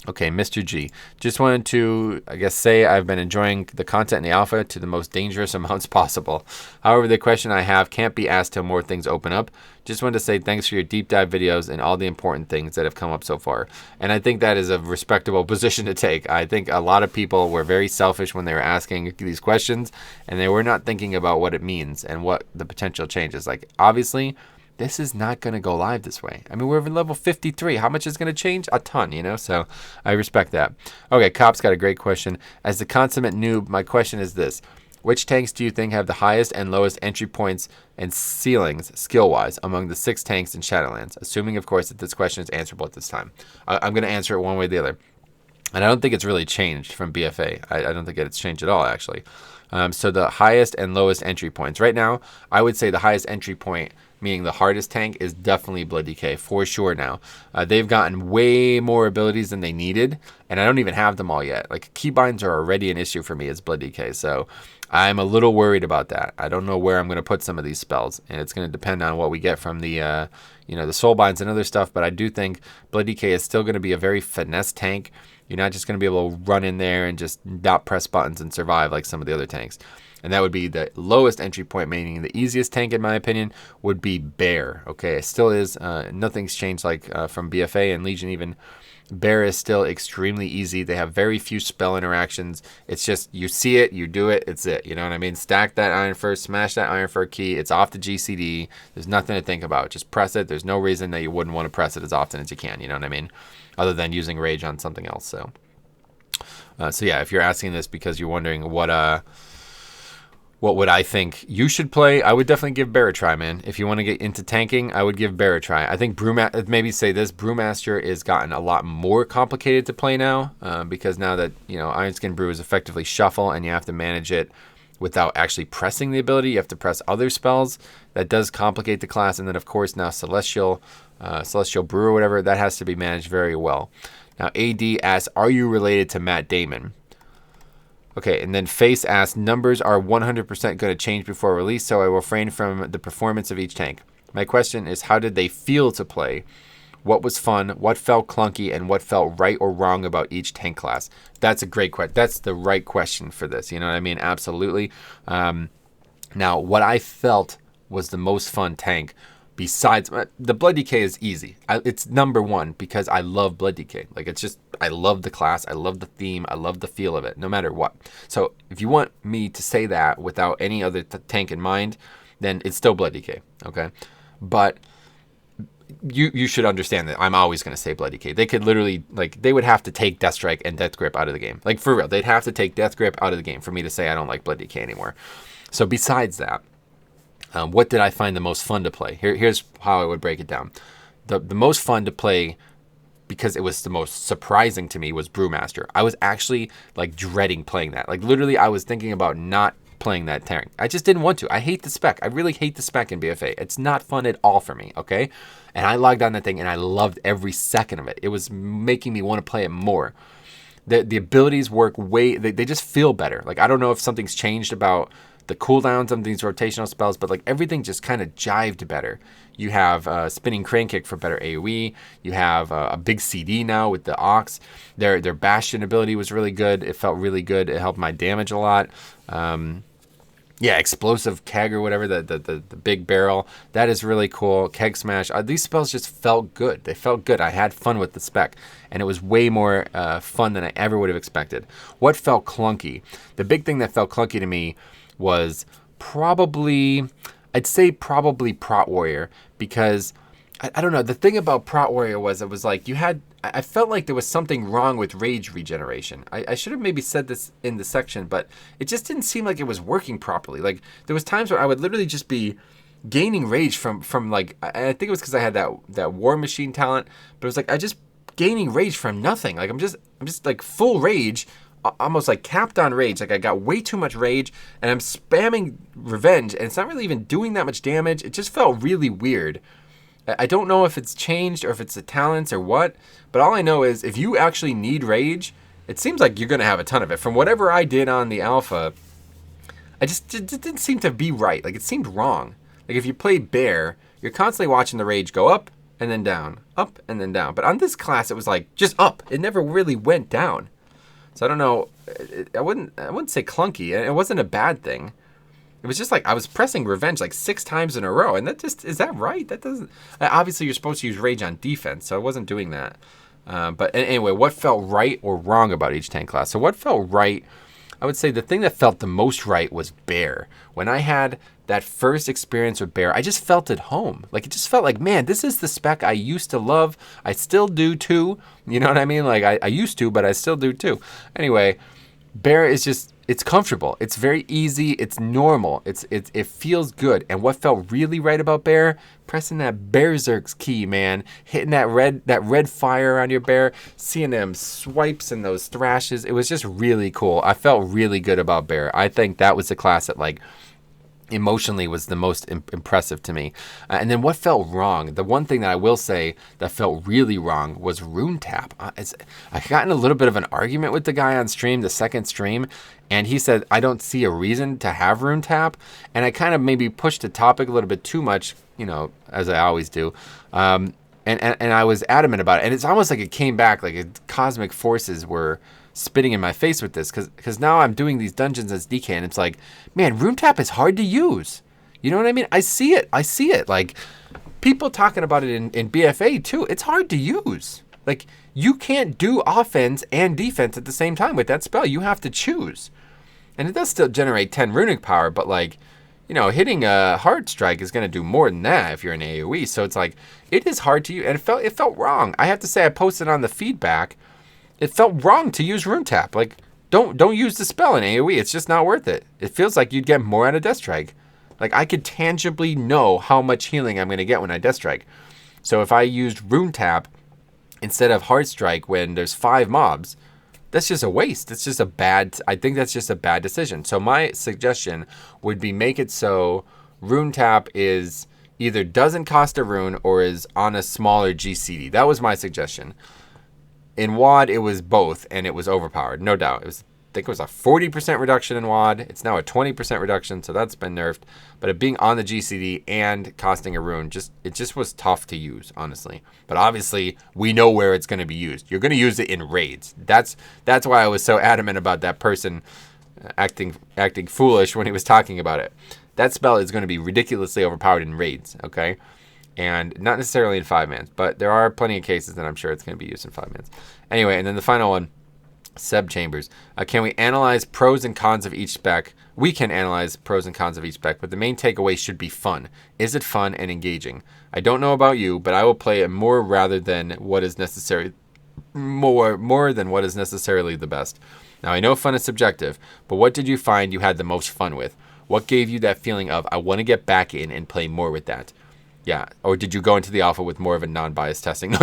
Okay, Mr. G. Just wanted to, say I've been enjoying the content in the alpha to the most dangerous amounts possible. However, the question I have can't be asked till more things open up. Just wanted to say thanks for your deep dive videos and all the important things that have come up so far. And I think that is a respectable position to take. I think a lot of people were very selfish when they were asking these questions, and they were not thinking about what it means and what the potential changes. Like, obviously, this is not going to go live this way. I mean, we're at level 53. How much is going to change? A ton, So I respect that. Okay, Cop's got a great question. As the consummate noob, my question is this. Which tanks do you think have the highest and lowest entry points and ceilings, skill-wise, among the 6 tanks in Shadowlands? Assuming, of course, that this question is answerable at this time. I'm going to answer it one way or the other. And I don't think it's really changed from BFA. I don't think it's changed at all, actually. So the highest and lowest entry points. Right now, I would say the highest entry point, meaning the hardest tank, is definitely Blood DK, for sure now. They've gotten way more abilities than they needed, and I don't even have them all yet. Like, keybinds are already an issue for me as Blood DK, so I'm a little worried about that. I don't know where I'm going to put some of these spells, and it's going to depend on what we get from the the soulbinds and other stuff, but I do think Blood DK is still going to be a very finesse tank. You're not just going to be able to run in there and just not press buttons and survive like some of the other tanks. And that would be the lowest entry point, meaning the easiest tank, in my opinion, would be Bear. Okay, it still is. Nothing's changed like from BFA and Legion even. Bear is still extremely easy. They have very few spell interactions. It's just you see it, you do it, it's it. You know what I mean? Stack that Iron Fur, smash that Iron Fur key. It's off the GCD. There's nothing to think about. Just press it. There's no reason that you wouldn't want to press it as often as you can. You know what I mean? Other than using Rage on something else. So yeah, if you're asking this because you're wondering what would I think you should play, I would definitely give Bear a try, man. If you want to get into tanking, I would give Bear a try. I think Brewmaster is gotten a lot more complicated to play now because now that, Ironskin Brew is effectively shuffle and you have to manage it without actually pressing the ability. You have to press other spells. That does complicate the class. And then, of course, now Celestial Brew or whatever, that has to be managed very well. Now, AD asks, are you related to Matt Damon? Okay, and then Face asks, numbers are 100% going to change before release, so I will refrain from the performance of each tank. My question is, how did they feel to play? What was fun? What felt clunky? And what felt right or wrong about each tank class? That's a great question. That's the right question for this. You know what I mean? Absolutely. Now, what I felt was the most fun tank, besides the Blood DK, is easy. It's number one because I love Blood DK. Like, it's just, I love the class. I love the theme. I love the feel of it, no matter what. So if you want me to say that without any other tank in mind, then it's still Blood DK, okay? But you should understand that I'm always going to say Blood DK. They could literally, they would have to take Death Strike and Death Grip out of the game. Like, for real, they'd have to take Death Grip out of the game for me to say I don't like Blood DK anymore. So besides that, what did I find the most fun to play? Here's how I would break it down. The most fun to play, because it was the most surprising to me, was Brewmaster. I was actually dreading playing that. Literally, I was thinking about not playing that tank. I just didn't want to. I hate the spec. I really hate the spec in BFA. It's not fun at all for me, okay? And I logged on that thing and I loved every second of it. It was making me want to play it more. The abilities work they just feel better. I don't know if something's changed about the cooldowns on these rotational spells, but like everything just kind of jived better. You have Spinning Crane Kick for better AoE. You have a big CD now with the Ox. Their Bastion ability was really good. It felt really good. It helped my damage a lot. Yeah, Explosive Keg or whatever, the big barrel. That is really cool. Keg Smash. These spells just felt good. They felt good. I had fun with the spec, and it was way more fun than I ever would have expected. What felt clunky? The big thing that felt clunky to me was probably, I'd say probably Prot Warrior, because I don't know. The thing about Prot Warrior was it was like you had, I felt like there was something wrong with rage regeneration. I should have maybe said this in the section, but it just didn't seem like it was working properly. Like there was times where I would literally just be gaining rage from like, I think it was because I had that War Machine talent, but it was like I just gaining rage from nothing. Like I'm just like full rage, almost like capped on rage. Like I got way too much rage and I'm spamming revenge and it's not really even doing that much damage. It just felt really weird. I don't know if it's changed or if it's the talents or what, but all I know is if you actually need rage, it seems like you're going to have a ton of it. From whatever I did on the alpha, it didn't seem to be right. Like it seemed wrong. Like if you play Bear, you're constantly watching the rage go up and then down, up and then down. But on this class, it was like just up. It never really went down. So I don't know. I wouldn't say clunky. It wasn't a bad thing. It was just like I was pressing revenge like 6 times in a row, and that just, is that right? That doesn't. Obviously, you're supposed to use rage on defense, so I wasn't doing that. But anyway, what felt right or wrong about each tank class? So what felt right? I would say the thing that felt the most right was Bear. When I had that first experience with Bear, I just felt at home. Like it just felt like, man, this is the spec I used to love. I still do too. You know what I mean? Like I used to, but I still do too. Anyway, Bear is just, it's comfortable. It's very easy. It's normal. It feels good. And what felt really right about Bear? Pressing that Berserk's key, man. Hitting that red fire on your Bear. Seeing them swipes and those thrashes. It was just really cool. I felt really good about Bear. I think that was the class that like emotionally was the most impressive to me. And then what felt wrong? The one thing that I will say that felt really wrong was Rune Tap. I got in a little bit of an argument with the guy on stream, the second stream, and he said, I don't see a reason to have Rune Tap. And I kind of maybe pushed the topic a little bit too much, you know, as I always do. And I was adamant about it. And it's almost like it came back, like cosmic forces were spitting in my face with this, because now I'm doing these dungeons as DK, and it's like, man, Rune Tap is hard to use. You know what I mean? I see it. Like, people talking about it in BFA too. It's hard to use. Like, you can't do offense and defense at the same time with that spell. You have to choose. And it does still generate 10 runic power, but like, you know, hitting a hard strike is going to do more than that if you're in AoE. So it's like, it is hard to use, and it felt wrong. I have to say, I posted on the feedback, it felt wrong to use Rune Tap. Like, don't use the spell in AoE. It's just not worth it. It feels like you'd get more out of Death Strike. Like, I could tangibly know how much healing I'm going to get when I Death Strike. So if I used Rune Tap instead of Hard Strike when there's 5 mobs, that's just a waste. It's just I think that's just a bad decision. So my suggestion would be make it so Rune Tap is either doesn't cost a rune or is on a smaller GCD. That was my suggestion. In WoD, it was both, and it was overpowered, no doubt. I think it was a 40% reduction in WoD. It's now a 20% reduction, so that's been nerfed. But it being on the GCD and costing a rune, it just was tough to use, honestly. But obviously, we know where it's going to be used. You're going to use it in raids. That's why I was so adamant about that person acting foolish when he was talking about it. That spell is going to be ridiculously overpowered in raids, okay? And not necessarily in 5-mans, but there are plenty of cases that I'm sure it's going to be used in 5-mans. Anyway, and then the final one, Seb Chambers. Can we analyze pros and cons of each spec? We can analyze pros and cons of each spec, but the main takeaway should be fun. Is it fun and engaging? I don't know about you, but I will play it more rather than what is necessary, more than what is necessarily the best. Now, I know fun is subjective, but what did you find you had the most fun with? What gave you that feeling of, I want to get back in and play more with that? Yeah, or did you go into the alpha with more of a non-biased testing? No,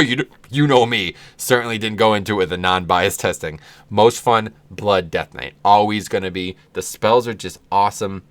you know me. Certainly didn't go into it with a non-biased testing. Most fun, Blood Death Knight. Always going to be. The spells are just awesome.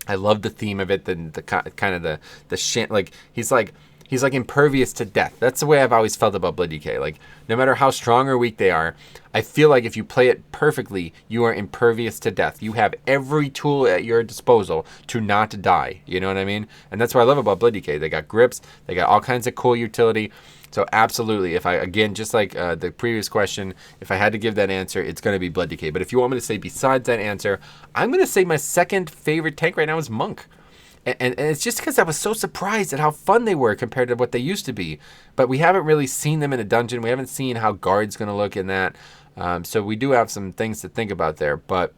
I love the theme of it. The kind of the like, he's like, he's like impervious to death. That's the way I've always felt about Blood DK. Like, no matter how strong or weak they are, I feel like if you play it perfectly, you are impervious to death. You have every tool at your disposal to not die. You know what I mean? And that's what I love about Blood DK. They got grips. They got all kinds of cool utility. So absolutely, if I, again, just like the previous question, if I had to give that answer, it's going to be Blood DK. But if you want me to say besides that answer, I'm going to say my second favorite tank right now is Monk. And it's just because I was so surprised at how fun they were compared to what they used to be. But we haven't really seen them in a dungeon. We haven't seen how Guard's going to look in that. So we do have some things to think about there. But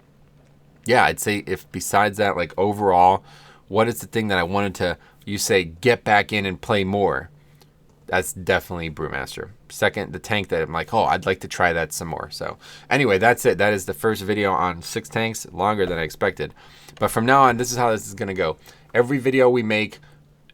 yeah, I'd say if besides that, like overall, what is the thing that I wanted to, you say, get back in and play more? That's definitely Brewmaster. Second, the tank that I'm like, oh, I'd like to try that some more. So anyway, that's it. That is the first video on 6 tanks, longer than I expected. But from now on, this is how this is going to go. Every video we make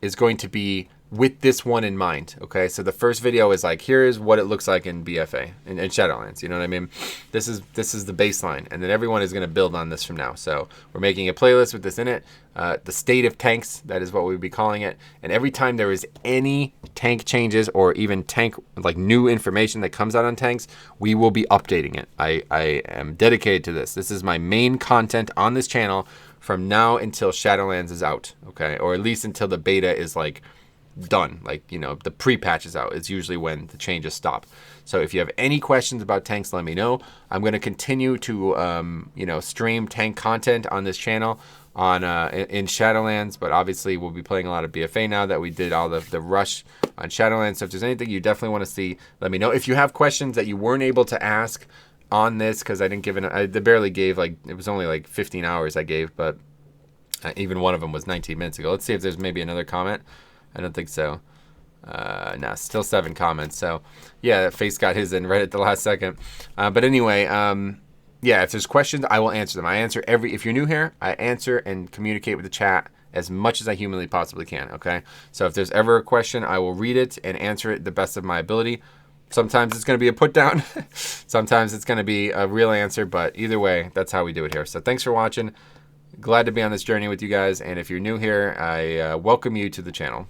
is going to be with this one in mind, okay? So the first video is like, here is what it looks like in BFA, in Shadowlands, you know what I mean? This is the baseline, and then everyone is going to build on this from now. So we're making a playlist with this in it, the state of tanks, that is what we would be calling it, and every time there is any tank changes or even tank, like new information that comes out on tanks, we will be updating it. I am dedicated to this. This is my main content on this channel from now until Shadowlands is out, okay? Or at least until the beta is like done, like, you know, the pre-patch is out. It's usually when the changes stop. So if you have any questions about tanks, let me know. I'm going to continue to, you know, stream tank content on this channel on in Shadowlands, but obviously we'll be playing a lot of BFA now that we did all the rush on Shadowlands. So if there's anything you definitely want to see, let me know. If you have questions that you weren't able to ask on this, because I didn't give I barely gave, like, it was only like 15 hours I gave, but even one of them was 19 minutes ago. Let's see if there's maybe another comment. I don't think so. No, still 7 comments. So yeah, that face got his in right at the last second. But anyway, yeah, if there's questions, I will answer them. I answer if you're new here, I answer and communicate with the chat as much as I humanly possibly can, okay? So if there's ever a question, I will read it and answer it the best of my ability. Sometimes it's going to be a put down. Sometimes it's going to be a real answer, but either way, that's how we do it here. So thanks for watching. Glad to be on this journey with you guys. And if you're new here, I welcome you to the channel.